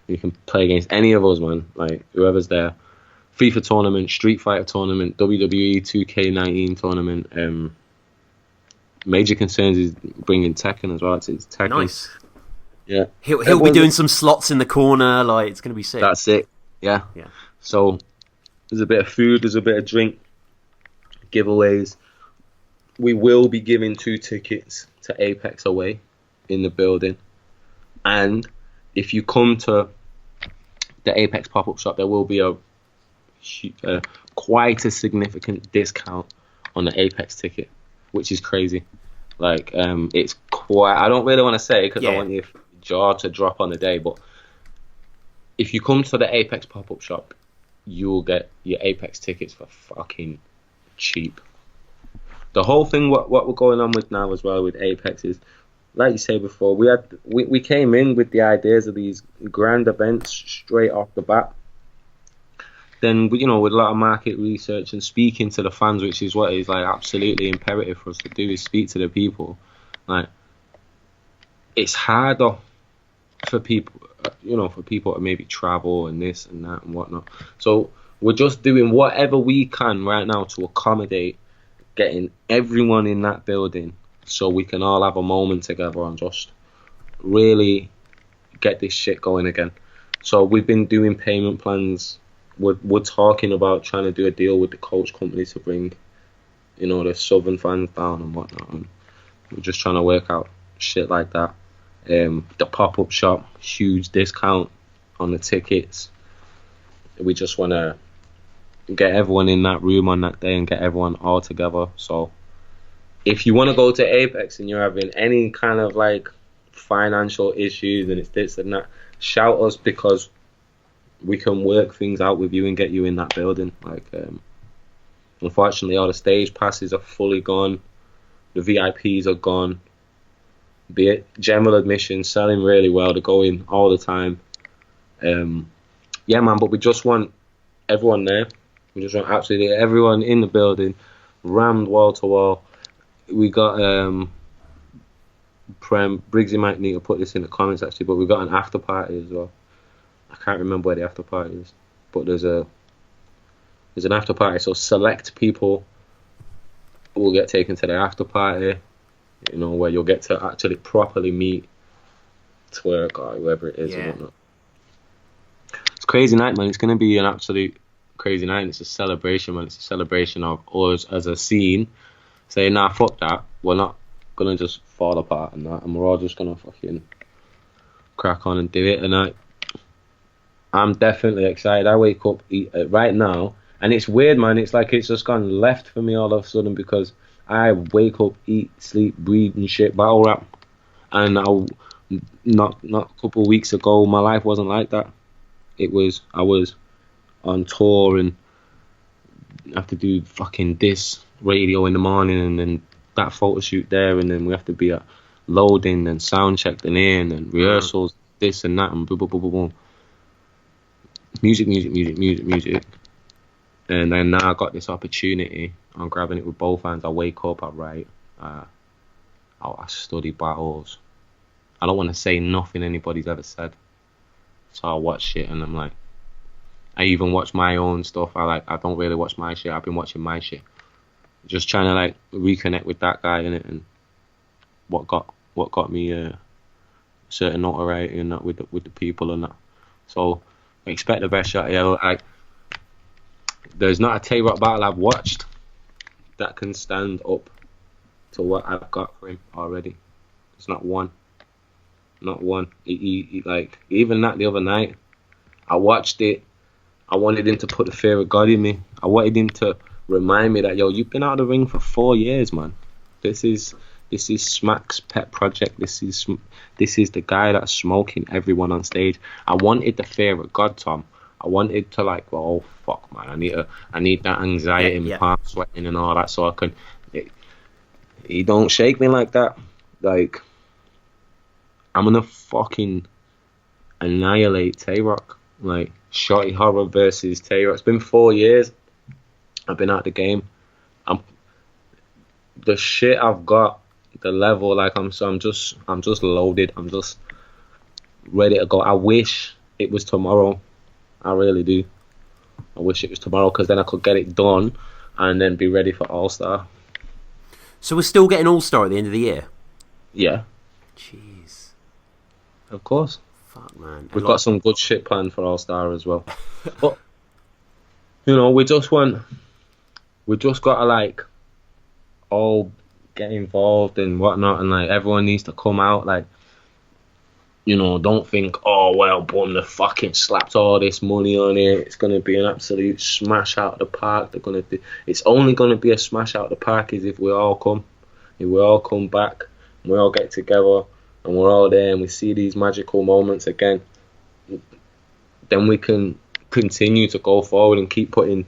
You can play against any of us, man. Like, whoever's there. FIFA tournament, Street Fighter tournament, WWE 2K19 tournament. Major concerns is bringing Tekken as well. It's Tekken. Nice. Yeah. He'll be doing some slots in the corner. Like, it's going to be sick. That's it. Yeah. Yeah. So there's a bit of food. There's a bit of drink. Giveaways. We will be giving 2 tickets to Apex away in the building. And if you come to the Apex pop-up shop, there will be a quite a significant discount on the Apex ticket, which is crazy. Like, it's quite... I don't really want to say because I want your jaw to drop on the day, but if you come to the Apex pop-up shop, you will get your Apex tickets for fucking cheap. The whole thing, what we're going on with now as well with Apex is, like you say before, we came in with the ideas of these grand events straight off the bat. Then, with a lot of market research and speaking to the fans, which is what is like absolutely imperative for us to do, is speak to the people. Like, it's harder for people, to maybe travel and this and that and whatnot. So we're just doing whatever we can right now to accommodate getting everyone in that building, so we can all have a moment together and just really get this shit going again. So we've been doing payment plans. We're talking about trying to do a deal with the coach company to bring, the Southern fans down and whatnot. And we're just trying to work out shit like that. The pop-up shop, huge discount on the tickets. We just want to get everyone in that room on that day and get everyone all together. So if you want to go to Apex and you're having any kind of like financial issues and it's this and that, shout us, because we can work things out with you and get you in that building. Like, unfortunately, all the stage passes are fully gone. The VIPs are gone. Be it general admission, selling really well. They're going all the time. Yeah, man, but we just want everyone there. We just want absolutely everyone in the building, rammed wall to wall. We got Briggsy might need to put this in the comments actually, but we've got an after party as well. I can't remember where the after party is, but there's an after party. So select people will get taken to the after party, where you'll get to actually properly meet Twerk or whoever it is and whatnot. It's a crazy night, man. It's going to be an absolute crazy night. It's a celebration, man. It's a celebration of us as a scene saying, nah, fuck that. We're not going to just fall apart and that, and we're all just going to fucking crack on and do it. And I'm definitely excited. I wake up right now, and it's weird, man. It's like it's just gone left for me all of a sudden, because I wake up, eat, sleep, breathe and shit battle rap. And not a couple of weeks ago, my life wasn't like that. I was on tour and have to do fucking this radio in the morning, and then that photo shoot there, and then we have to be at loading and sound check and in and rehearsals, this and that, and boom, boom, boom, boom, boom. Music. And then now I got this opportunity. I'm grabbing it with both hands. I wake up, I write, I study battles. I don't want to say nothing anybody's ever said. So I watch shit and I'm like, I even watch my own stuff. I don't really watch my shit. I've been watching my shit. Just trying to like reconnect with that guy in it, and what got me a certain notoriety and that with the people and that. So I expect the best shot. Yeah, like there's not a Tay Roc battle I've watched that can stand up to what I've got for him already. There's not one. Not one. He like even that the other night, I watched it. I wanted him to put the fear of God in me. I wanted him to remind me that, yo, you've been out of the ring for 4 years, man. This is Smack's pet project. This is the guy that's smoking everyone on stage. I wanted the fear of God, Tom. I wanted to like, well, oh fuck, man. I need that anxiety in my palms sweating and all that, so I can. He don't shake me like that. Like, I'm gonna fucking annihilate Tay Roc. Like, Shotty Horroh versus Tay Roc. It's been 4 years. I've been out the game. I'm the shit I've got, the level, like I'm just loaded. I'm just ready to go. I wish it was tomorrow. I really do. I wish it was tomorrow, because then I could get it done and then be ready for All-Star. So we're still getting All-Star at the end of the year? Yeah. Jeez. Of course. Fuck, man. We've got some good shit planned for All-Star as well. But, you know, we just got to, like, all get involved and whatnot, and, like, everyone needs to come out, like, you know, don't think, oh, well, boom, they fucking slapped all this money on it. It's going to be an absolute smash out of the park. It's only going to be a smash out of the park is if we all come. If we all come back, and we all get together, and we're all there, and we see these magical moments again. Then we can continue to go forward and keep putting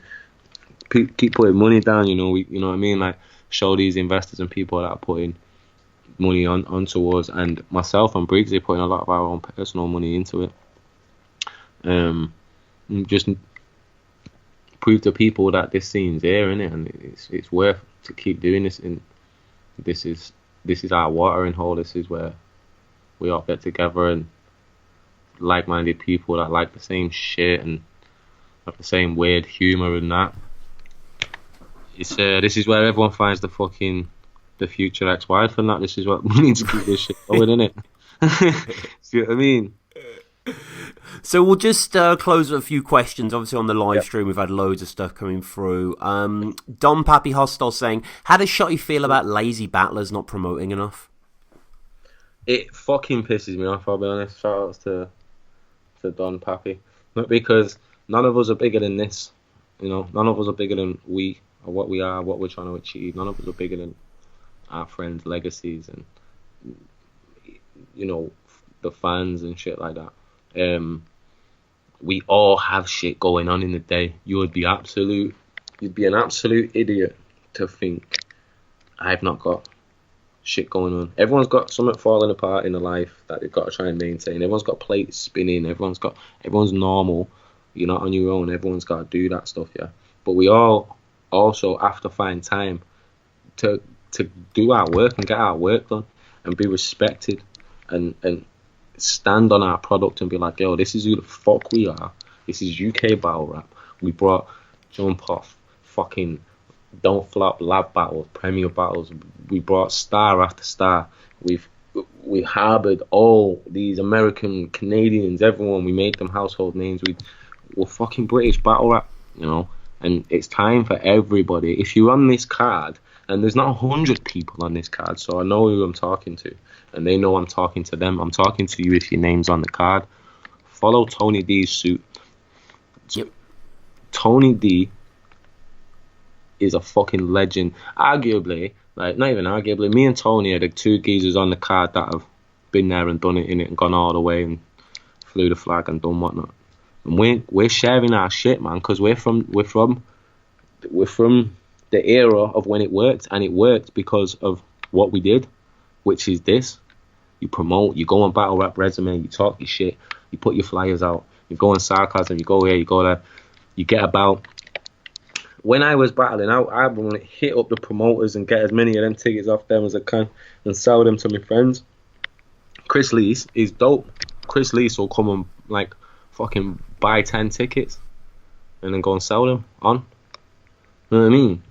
money down. You know, you know what I mean? Like, show these investors and people that are putting money onto us, and myself and Briggsy putting a lot of our own personal money into it. Just prove to people that this scene's there, innit, and it's worth to keep doing this. And this is our watering hole. This is where we all get together, and like-minded people that like the same shit and have the same weird humor and that. This is where everyone finds the future ex-wife and that. This is what we need to keep this shit going, innit? See what I mean? So we'll just close with a few questions. Obviously on the live stream we've had loads of stuff coming through. Don Pappy Hostel saying, how does Shotty feel about lazy battlers not promoting enough? It fucking pisses me off, I'll be honest. Shout outs to Don Pappy. Not because none of us are bigger than this. You know, none of us are bigger than we or what we are, what we're trying to achieve. None of us are bigger than our friends' legacies and, you know, the fans and shit like that. We all have shit going on in the day. You'd be an absolute idiot to think I've not got shit going on. Everyone's got something falling apart in their life that they've got to try and maintain. Everyone's got plates spinning. Everyone's normal. You're not on your own. Everyone's got to do that stuff, yeah. But we all also have to find time to do our work and get our work done and be respected and stand on our product and be like, yo, this is who the fuck we are. This is UK battle rap. We brought Jump Off, fucking Don't Flop, Lab battles, Premier battles. We brought star after star. We harbored all these American, Canadians, everyone. We made them household names. We're fucking British battle rap, you know. And it's time for everybody. If you're on this card, and there's not 100 people on this card, so I know who I'm talking to, and they know I'm talking to them. I'm talking to you if your name's on the card. Follow Tony D's suit. Yep. Tony D is a fucking legend. Arguably, like, not even arguably, me and Tony are the two geezers on the card that have been there and done it in it and gone all the way and flew the flag and done whatnot. And we're sharing our shit, man, because we're from the era of when it worked, and it worked because of what we did, which is this. You promote, you go on Battle Rap Resume, you talk your shit, you put your flyers out, you go on Sarcasm, you go here, you go there, you get about. When I was battling out, I would hit up the promoters and get as many of them tickets off them as I can and sell them to my friends. Chris Lees is dope. Chris Lees will come and, like, fucking buy 10 tickets and then go and sell them on. You know what I mean?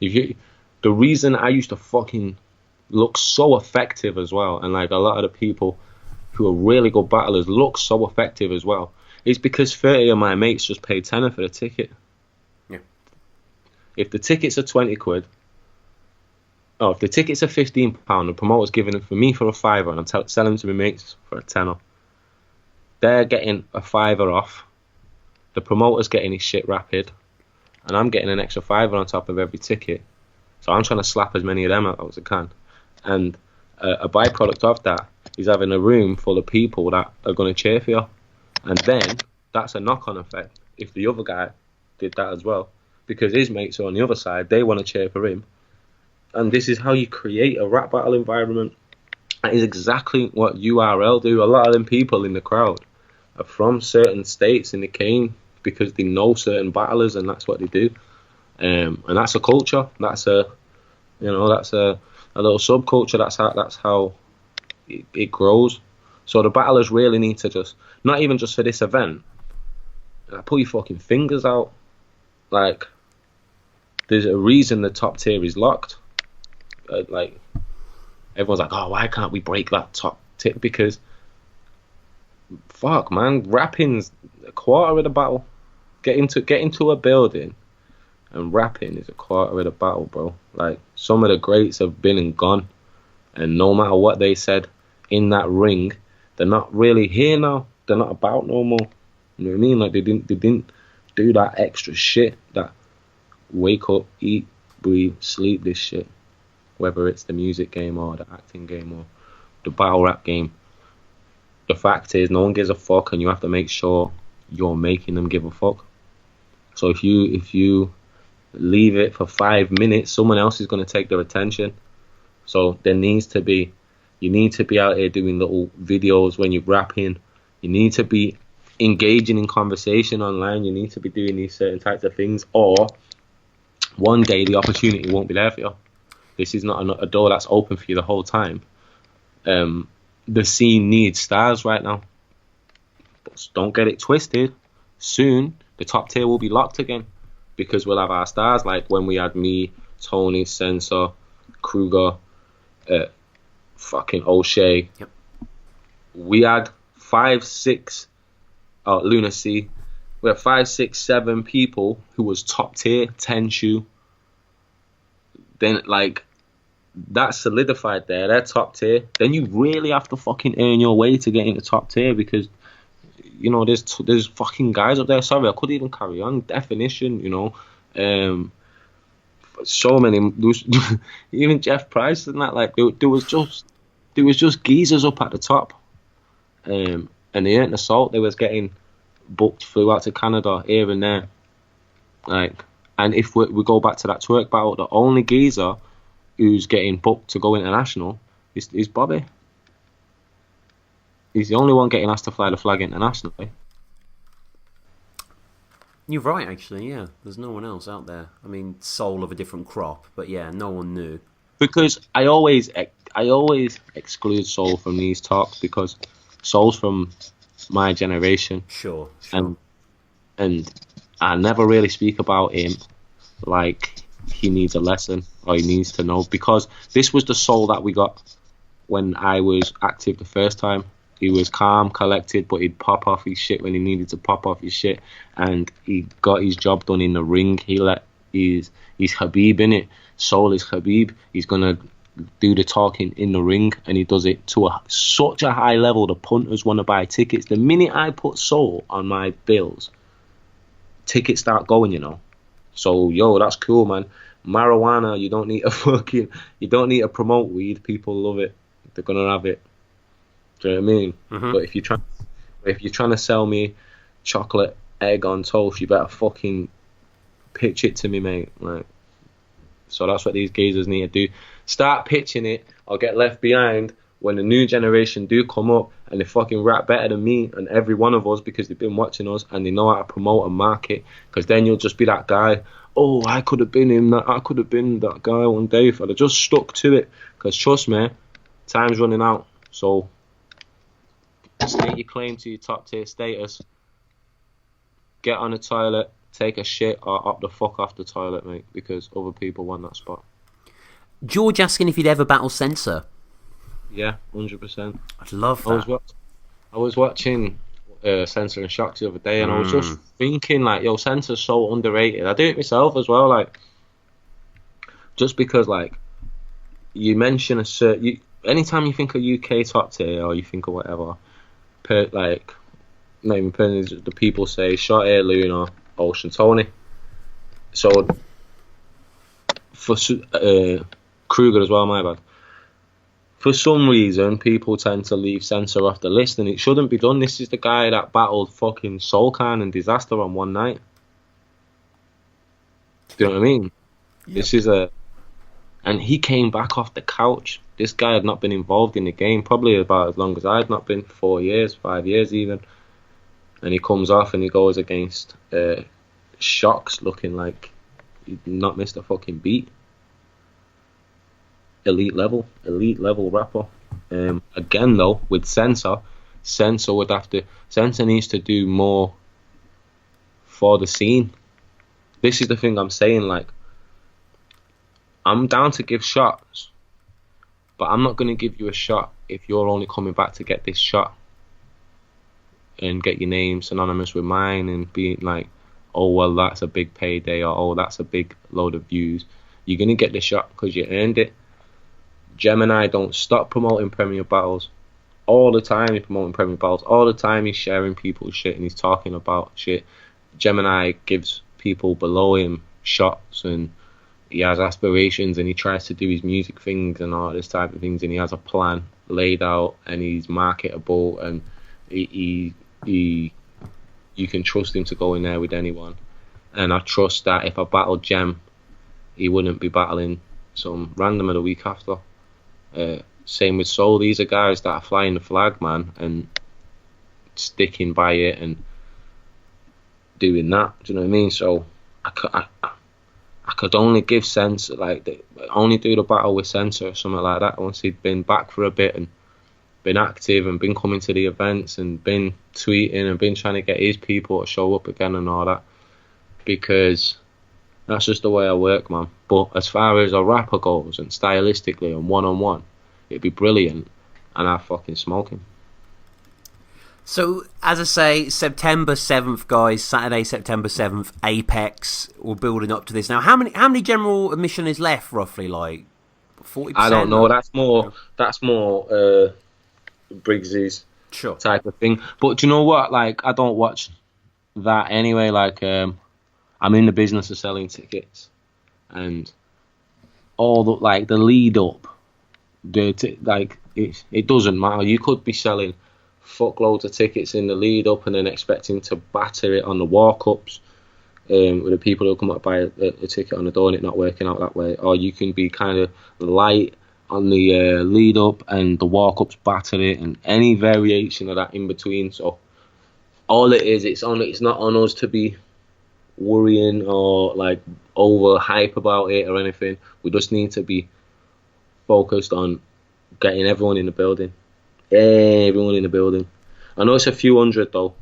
The reason I used to fucking look so effective as well, and like a lot of the people who are really good battlers look so effective as well, is because 30 of my mates just paid tenner for the ticket. Yeah. If the tickets are 20 quid, if the tickets are £15, the promoter's giving them for me for a fiver, and I'm selling them to my mates for a tenner. They're getting a fiver off. The promoter's getting his shit rapid, and I'm getting an extra fiver on top of every ticket. So I'm trying to slap as many of them out as I can. And a byproduct of that is having a room full of people that are going to cheer for you. And then that's a knock-on effect if the other guy did that as well. Because his mates are on the other side, they want to cheer for him. And this is how you create a rap battle environment. That is exactly what URL do. A lot of them people in the crowd are from certain states in the cane because they know certain battlers, and that's what they do. and that's a culture. That's a that's a little subculture. That's how it grows. So the battlers really need to just, not even just for this event, pull your fucking fingers out. Like, there's a reason the top tier is locked. Like, everyone's like, oh, why can't we break that top tier? Because, fuck, man, rapping's a quarter of the battle. Get into a building and rapping is a quarter of the battle, bro. Like, some of the greats have been and gone, and no matter what they said in that ring, they're not really here now. They're not about no more. You know what I mean? Like, they didn't do that extra shit, that wake up, eat, breathe, sleep this shit. Whether it's the music game or the acting game or the battle rap game. The fact is, no one gives a fuck, and you have to make sure you're making them give a fuck. So if you leave it for 5 minutes, someone else is going to take their attention. So you need to be out here doing little videos when you're rapping. You need to be engaging in conversation online. You need to be doing these certain types of things, or one day the opportunity won't be there for you. This is not a door that's open for you the whole time. The scene needs stars right now. But don't get it twisted. Soon, the top tier will be locked again, because we'll have our stars, like when we had me, Tony, Sensor, Kruger, fucking O'Shea. Yep. We had 5, 6, Lunacy. We had 5, 6, 7 people who was top tier, 10 shoe. Then, like, that's solidified there. They're top tier. Then you really have to fucking earn your way to get into top tier, because, you know, there's fucking guys up there. Sorry, I couldn't even carry on. Definition, you know. So many. Even Jeff Price and that. Like, there was just geezers up at the top. And they earned the salt. They was getting booked, flew out to Canada here and there. Like, and if we go back to that twerk battle, the only geezer who's getting booked to go international is Bobby. He's the only one getting asked to fly the flag internationally. You're right, actually, yeah. There's no one else out there. I mean, soul of a different crop, but yeah, no one knew. Because I always exclude soul from these talks, because soul's from my generation. Sure. And I never really speak about him like he needs a lesson or he needs to know, because this was the soul that we got when I was active the first time. He was calm, collected, but he'd pop off his shit when he needed to pop off his shit, and he got his job done in the ring. He let his Khabib in it. Soul is Khabib. He's gonna do the talking in the ring, and he does it to such a high level. The punters want to buy tickets. The minute I put Soul on my bills, tickets start going, you know. So, yo, that's cool, man. Marijuana, you don't need to promote weed. People love it. They're gonna have it. Do you know what I mean? Mm-hmm. But if you're trying to sell me chocolate egg on toast, you better fucking pitch it to me, mate. Like, so that's what these geezers need to do. Start pitching it, or get left behind when the new generation do come up and they fucking rap better than me and every one of us, because they've been watching us and they know how to promote and market. Because then you'll just be that guy. Oh, I could have been him. I could have been that guy one day if I'd have just stuck to it. Because trust me, time's running out. So state your claim to your top tier status. Get on the toilet, take a shit, or up the fuck off the toilet, mate, because other people want that spot. George asking if he'd ever battle Censor. Yeah, 100%. I'd love that. I was watching Censor and Shocks the other day, and I was just thinking, like, yo, Censor's so underrated. I do it myself as well, like, just because, like, you mention a certain... anytime you think of UK top tier, or you think of whatever, like, not even the people say Shotty, Luna, Ocean, Tony. So, for Kruger as well, my bad. For some reason, people tend to leave Censor off the list, and it shouldn't be done. This is the guy that battled fucking Soul Khan and Disaster on one night. Do you know what I mean? Yep. This is and he came back off the couch. This guy had not been involved in the game probably about as long as I had not been, 4 years, 5 years even. And he comes off and he goes against Shocks, looking like He'd not missed a fucking beat. Elite level rapper. Again though, with Censor needs to do more for the scene. This is the thing I'm saying, like, I'm down to give shots, but I'm not going to give you a shot if you're only coming back to get this shot and get your name synonymous with mine and being like, oh, well, that's a big payday, or oh, that's a big load of views. You're going to get the shot because you earned it. Gemini don't stop promoting Premier Battles. All the time he's promoting Premier Battles. All the time he's sharing people's shit and he's talking about shit. Gemini gives people below him shots, and he has aspirations, and he tries to do his music things and all this type of things, and he has a plan laid out, and he's marketable, and he you can trust him to go in there with anyone. And I trust that if I battled Gem, he wouldn't be battling some randomer the week after. Same with Soul. These are guys that are flying the flag, man, and sticking by it and doing that. Do you know what I mean? So I could only give Sense, like, only do the battle with Censor or something like that once he'd been back for a bit and been active and been coming to the events and been tweeting and been trying to get his people to show up again and all that, because that's just the way I work, man. But as far as a rapper goes and stylistically and one-on-one, it'd be brilliant, and I'd fucking smoke him. So, as I say, September 7th, guys, Saturday, September 7th, Apex. We're building up to this now. How many general admission is left, roughly? Like 40%? I don't know. That's more Briggs's type of thing. But do you know what? Like, I don't watch that anyway. Like, I'm in the business of selling tickets, and all the lead up, it doesn't matter. You could be selling fuckloads of tickets in the lead up and then expecting to batter it on the walk-ups with the people who come up buy a ticket on the door and it not working out that way. Or you can be kind of light on the lead up and the walk-ups batter it, and any variation of that in between. So all it is, it's not on us to be worrying or like over hype about it or anything. We just need to be focused on getting everyone in the building. Everyone in the building. I know it's a few hundred though,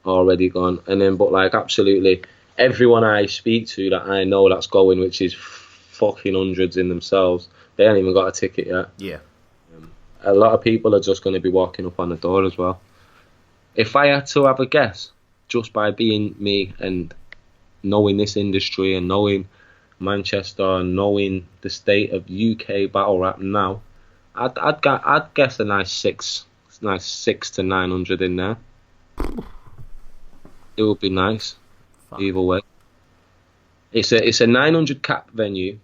already gone. And then, but like, absolutely everyone I speak to that I know that's going, which is fucking hundreds in themselves, they haven't even got a ticket yet. Yeah. A lot of people are just going to be walking up on the door as well. If I had to have a guess, just by being me and knowing this industry and knowing Manchester and knowing the state of UK battle rap now, I'd guess a nice six to 900 in there. It would be nice. Fuck. Either way, it's a 900 cap venue,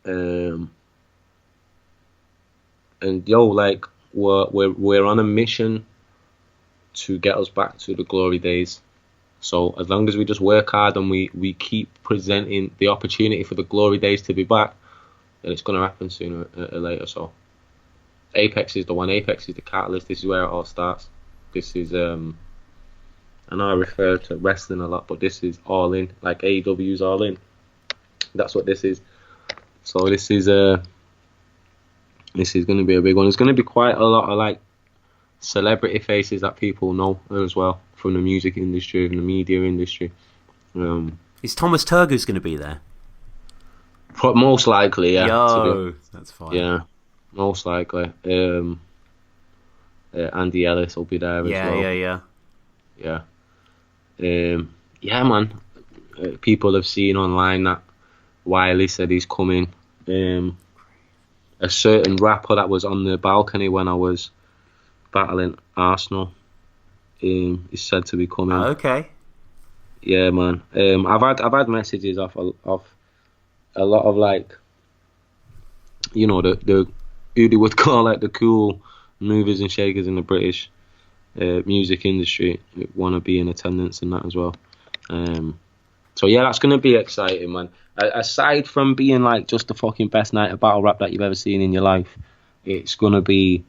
and yo, like, we're on a mission to get us back to the glory days. So as long as we just work hard and we keep presenting the opportunity for the glory days to be back, then it's going to happen sooner or later. So Apex is the one. Apex is the catalyst. This is where it all starts. This is I know I refer to wrestling a lot, but this is all in. Like AEW's all in. That's what this is. So this is going to be a big one. There's going to be quite a lot of like celebrity faces that people know as well from the music industry, from the media industry. Is Thomas Turgo's going to be there? Most likely, yeah. Yo, that's fine. Yeah, most likely. Andy Ellis will be there as well. Yeah. Yeah, man. People have seen online that Wiley said he's coming. A certain rapper that was on the balcony when I was battling Arsenal is said to be coming. Oh, okay. Yeah, man. I've had messages off a lot of, like, you know, the who they would call like the cool movers and shakers in the British music industry want to be in attendance and that as well. So yeah, that's going to be exciting, man. Aside from being like just the fucking best night of battle rap that you've ever seen in your life, it's going to be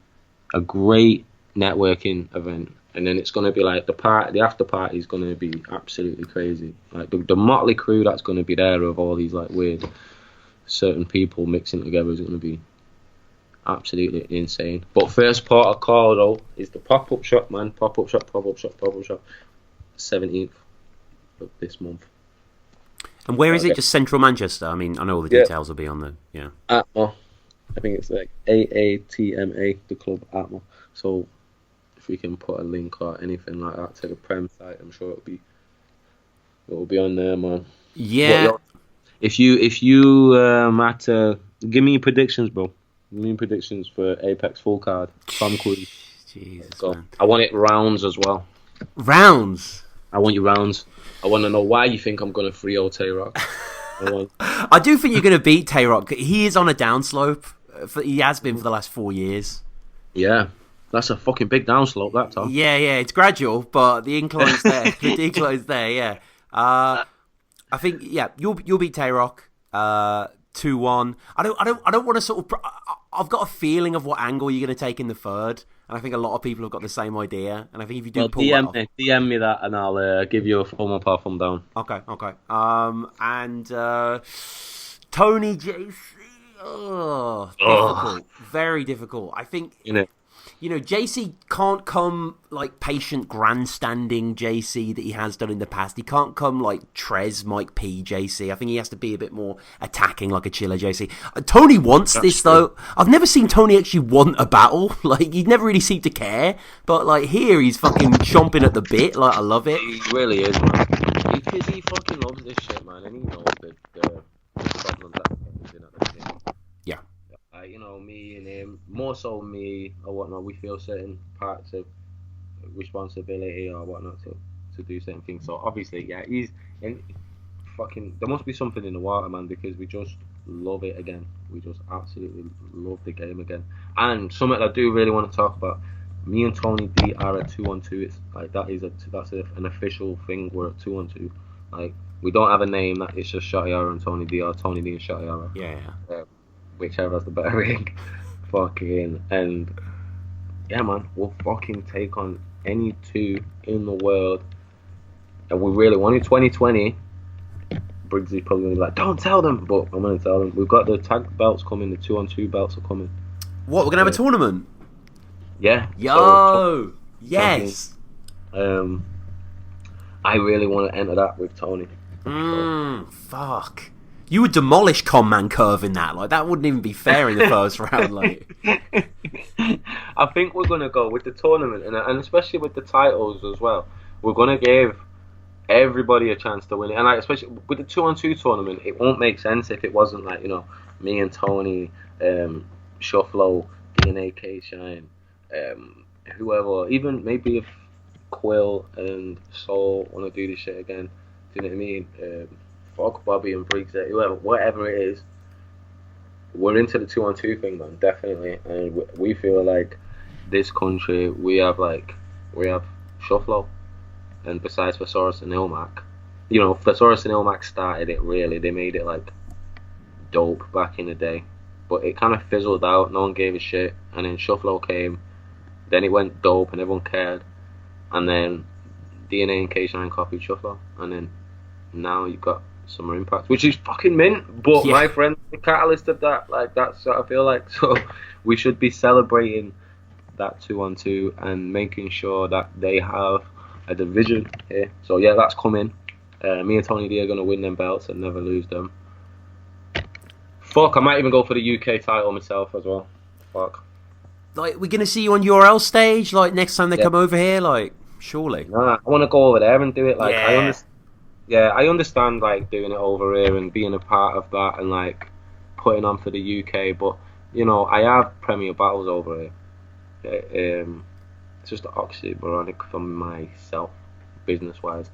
a great networking event. And then it's gonna be like the after party is gonna be absolutely crazy. Like the motley crew that's gonna be there of all these like weird certain people mixing together is gonna be absolutely insane. But first part of call though is the pop-up shop, man. Pop-up shop. 17th of this month. And where is it? Just central Manchester? I mean, I know all the details will be on the Atma. I think it's like AATMA, the club Atma. So if we can put a link or anything like that to the Prem site, I'm sure it'll be on there, man. Yeah. If you had to give me your predictions, bro. Give me your predictions for Apex full card. Tom Kwei. Jesus, man. I want it rounds as well. Rounds. I want you rounds. I want to know why you think I'm going to 3-0 Tay Roc. I do think you're going to beat Tay Roc. He is on a downslope. He has been for the last 4 years. Yeah. That's a fucking big downslope, that, Tom. Yeah, it's gradual, but the incline's there. The decline's there, yeah. I think, you'll beat Tay Roc 2-1. I don't want to sort of... I've got a feeling of what angle you're going to take in the third, and I think a lot of people have got the same idea. And I think if you do DM me that, and I'll give you a thumb up or thumb down. Okay. And Tony JC. Difficult. Very difficult. I think... JC can't come like patient grandstanding JC that he has done in the past. He can't come like Trez Mike P JC. I think he has to be a bit more attacking like a chiller JC. Tony wants this though. I've never seen Tony actually want a battle. Like he never really seemed to care. But like here he's fucking chomping at the bit. Like I love it. He really is, man. Because he fucking loves this shit, man, and he knows the problems that he's in at the beginning. Yeah. Me and him, more so me or whatnot, we feel certain parts of responsibility or whatnot to do certain things. So obviously, he's in fucking. There must be something in the water, man, because we just love it again. We just absolutely love the game again. And something I do really want to talk about. Me and Tony D are a 2-on-2. It's like that's an official thing. We're a 2-on-2. Like we don't have a name. That it's just Shotty Horroh and Tony D, or Tony D and Shotty Horroh. Yeah. Whichever has the better ring. Fucking, and yeah, man, we'll fucking take on any two in the world. And we really want it. 2020, Briggsy's probably going to be like, don't tell them, but I'm going to tell them. We've got the tag belts coming, the 2-on-2 belts are coming. What, we're going to have a tournament? Yeah. Yo! Yes! I really want to enter that with Tony. Fuck. You would demolish Conman Curve in that. Like, that wouldn't even be fair in the first round. Like, I think we're going to go with the tournament, and especially with the titles as well. We're going to give everybody a chance to win it. And like, especially with the 2-on-2 tournament, it won't make sense if it wasn't like, me and Tony, Shufflo, DNA K-Shine, whoever. Even maybe if Quill and Soul want to do this shit again. Do you know what I mean? Fuck Bobby and Briggs, whatever it is, we're into the 2-on-2 thing, man, definitely. And we feel like this country, we have Shufflo, and besides Thesaurus and Ilmac, Thesaurus and Ilmac started it really. They made it like dope back in the day, but it kind of fizzled out. No one gave a shit, and then Shufflo came, then it went dope and everyone cared, and then DNA and K-Shine copied Shufflo, and then now you've got Summer Impact, which is fucking mint, but my friend, the catalyst of that, like, that's what I feel like. So we should be celebrating that 2-on-2 and making sure that they have a division here. So yeah, that's coming. Me and Tony D are gonna win them belts and never lose them. Fuck, I might even go for the UK title myself as well. Fuck. Like, we're gonna see you on URL stage, like, next time they come over here, like, surely. Nah, I want to go over there and do it. Like, I understand like doing it over here and being a part of that and like putting on for the UK, but I have Premier Battles over here. It's just oxymoronic for myself, business wise.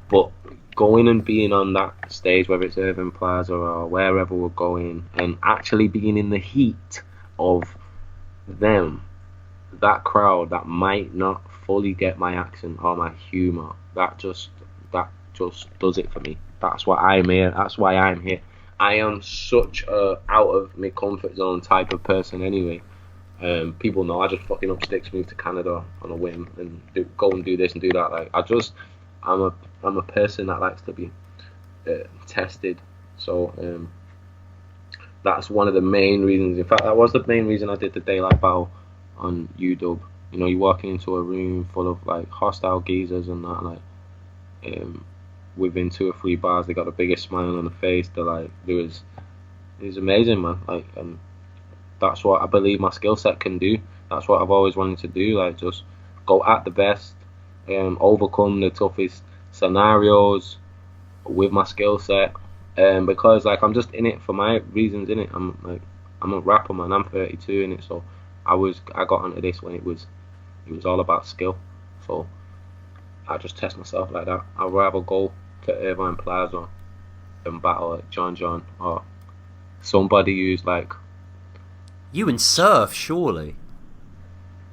But going and being on that stage, whether it's Irving Plaza or wherever we're going, and actually being in the heat of them, that crowd that might not fully get my accent or my humour, that just does it for me. That's why I'm here. That's why I'm here. I am such a out of my comfort zone type of person anyway. People know I just fucking up sticks, move to Canada on a whim, and go and do this and do that. Like I'm a person that likes to be tested. So that's one of the main reasons. In fact, that was the main reason I did the daylight battle on UW. You know, you're walking into a room full of like hostile geezers and that, like within 2 or 3 bars, they got the biggest smile on the face. They're like, it was amazing, man. Like, that's what I believe my skill set can do. That's what I've always wanted to do. Like, just go at the best, overcome the toughest scenarios with my skill set. Because like I'm just in it for my reasons. In it, I'm a rapper, man. I'm 32 in it, so I got onto this when it was all about skill. So I just test myself like that. I'd rather go to Irvine Plaza and battle at John or somebody who's like. You and Surf, surely.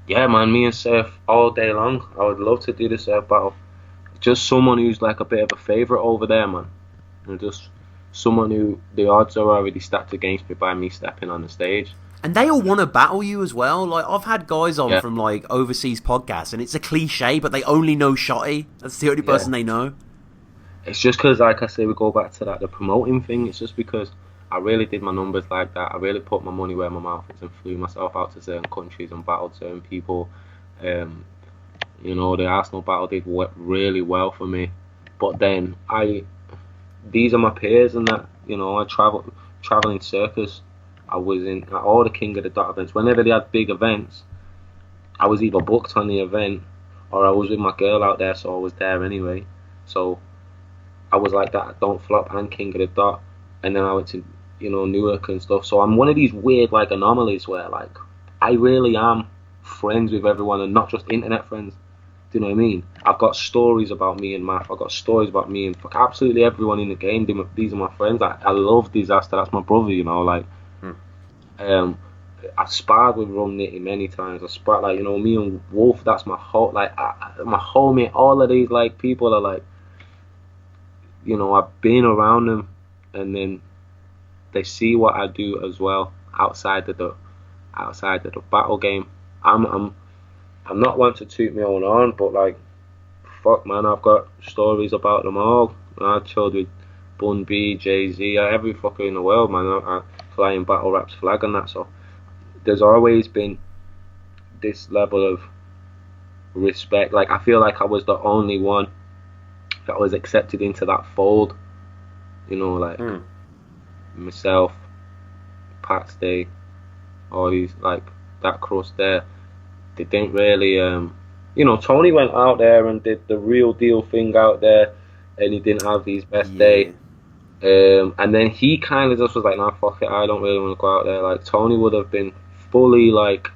Yeah, man, me and Surf all day long. I would love to do the Surf battle. Just someone who's like a bit of a favourite over there, man. And just someone who the odds are already stacked against me by me stepping on the stage. And they all want to battle you as well. Like, I've had guys on from like overseas podcasts, and it's a cliche, but they only know Shotty. That's the only person they know. It's just because, like I say, we go back to that the promoting thing. It's just because I really did my numbers like that. I really put my money where my mouth is and flew myself out to certain countries and battled certain people. You know, the Arsenal battle did really well for me. But then these are my peers and that, you know, I traveling circus. I was in all the King of the Dot events. Whenever they had big events, I was either booked on the event or I was with my girl out there, so I was there anyway. So I was like that Don't Flop and King of the Dot, and then I went to, you know, Newark and stuff. So I'm one of these weird like anomalies where like I really am friends with everyone and not just internet friends. Do you know what I mean? I've got stories about me and Math. I've got stories about me and fuck absolutely everyone in the game. These are my friends. I love Disaster. That's my brother, you know. Like, I sparred with Rum Nitty many times. I sparred, like, you know, me and Wolf. That's my whole, like, my homie. All of these like people are like, you know, I've been around them, and then they see what I do as well outside of the battle game. I'm not one to toot my own horn, but like, fuck, man, I've got stories about them all. I chilled with Bun B, Jay-Z, every fucker in the world, man. I fly in Battle Rap's flag and that, so there's always been this level of respect. Like, I feel like I was the only one that was accepted into that fold. You know, like, myself, Pat Stay, all these, like, that crust there. They didn't really, you know, Tony went out there and did the real deal thing out there, and he didn't have his best day. And then he kind of just was like, nah, fuck it, I don't really want to go out there. Like, Tony would have been fully, like,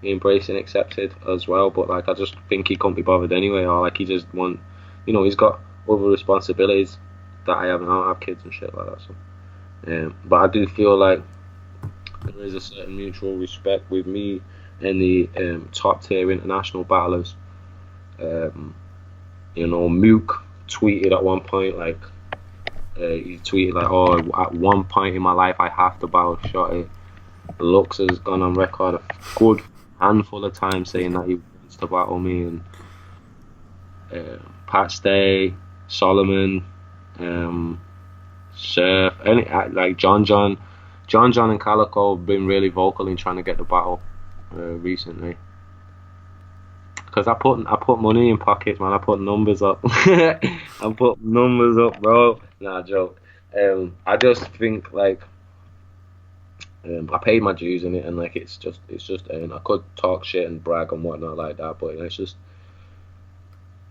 embraced and accepted as well, but, like, I just think he couldn't be bothered anyway, or, like, he just want, you know, he's got other responsibilities that I haven't. I don't have kids and shit like that, so. But I do feel like there is a certain mutual respect with me and the top tier international battlers. You know, Mook tweeted at one point, like, he tweeted like, oh, at one point in my life I have to battle Shotty. Lux has gone on record a good handful of times saying that he wants to battle me, and Pat Stay, Solomon, Surf, like John and Calico have been really vocal in trying to get the battle recently. Because I put money in pockets, man. I put numbers up. I put numbers up, bro. Nah, joke. I just think like I paid my dues in it, and like it's just I could talk shit and brag and whatnot like that, but it's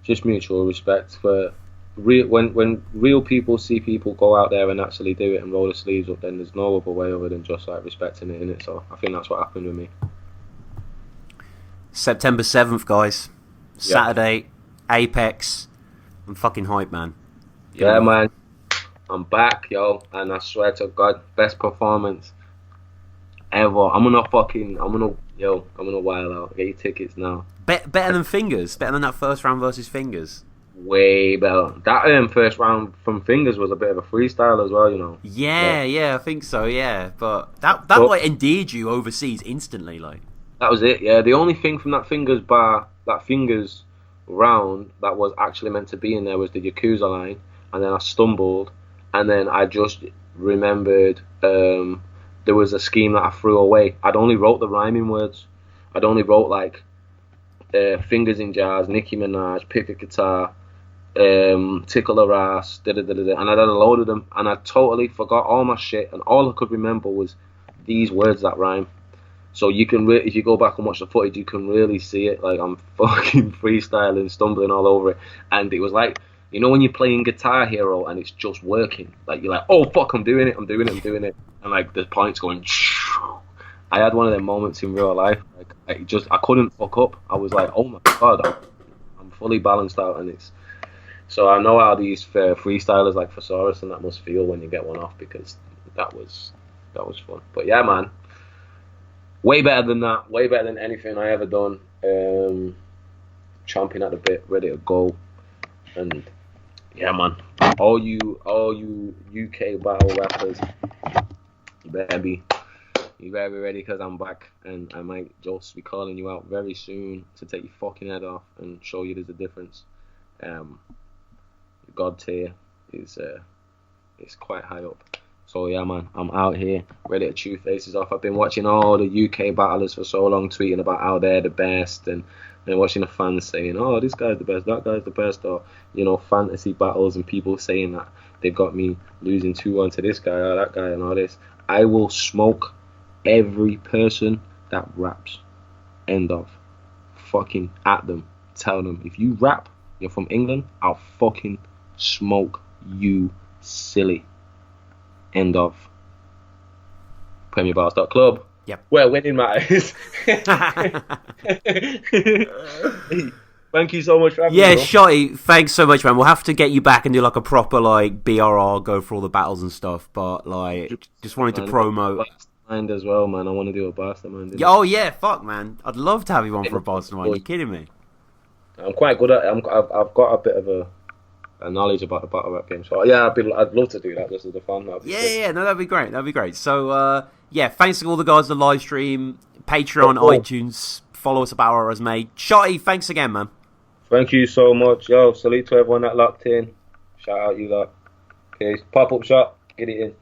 just mutual respect for real. When real people see people go out there and actually do it and roll the sleeves up, then there's no other way other than just like respecting it, innit? So I think that's what happened with me. September 7th, guys. Saturday, Apex. I'm fucking hyped, man. Yeah, man. I'm back, yo, and I swear to God, best performance ever. I'm gonna wild out. Get your tickets now. Better than Fingers? Better than that first round versus Fingers? Way better. That first round from Fingers was a bit of a freestyle as well, you know. Yeah, I think so, yeah. But that like endeared you overseas instantly, like. That was it. Yeah, the only thing from that fingers round that was actually meant to be in there was the Yakuza line, and then I stumbled, and then I just remembered there was a scheme that I threw away. I'd only wrote the rhyming words. I'd only wrote like fingers in jars, Nicki Minaj, pick a guitar, tickle her ass, and I did a load of them, and I totally forgot all my shit, and all I could remember was these words that rhyme. So you can if you go back and watch the footage, you can really see it. Like I'm fucking freestyling, stumbling all over it, and it was like, you know, when you're playing Guitar Hero and it's just working, like you're like, oh fuck, I'm doing it, and like the points going. I had one of them moments in real life. Like I couldn't fuck up. I was like, oh my god, I'm fully balanced out, and it's. So I know how these freestylers like Thesaurus and that must feel when you get one off, because that was fun. But yeah, man, way better than that. Way better than anything I ever done. Chomping at the bit, ready to go. And yeah, man, all you UK battle rappers, you better be ready, because I'm back, and I might just be calling you out very soon to take your fucking head off and show you there's a difference. God tier is quite high up. So yeah, man, I'm out here ready to chew faces off. I've been watching all the UK battlers for so long, tweeting about how they're the best, and watching the fans saying, oh, this guy's the best, that guy's the best, or, you know, fantasy battles, and people saying that they've got me losing 2-1 to this guy or that guy and all this. I will smoke every person that raps. End of. Fucking at them. Tell them, if you rap, you're from England, I'll fucking smoke you silly. End of. PremierBars.club. Yep. Where winning matters. Thank you so much for having me. Yeah, Shotty, thanks so much, man. We'll have to get you back and do like a proper like BRR, go for all the battles and stuff. But like, just wanted to promote. Mind as well, man. I want to do a Mastermind. Oh yeah, fuck, man. I'd love to have you on for a Mastermind. You're kidding me? I'm quite good at it. I've got a bit of a knowledge about the battle rap game. So yeah, I'd love to do that just as a fun. Yeah, no, that'd be great. So yeah, thanks to all the guys on the live stream, Patreon, iTunes, follow us at Battle Rap Resume. Shotty, thanks again, man. Thank you so much. Yo, salute to everyone that locked in. Shout out you lot. Okay, pop up shot, get it in.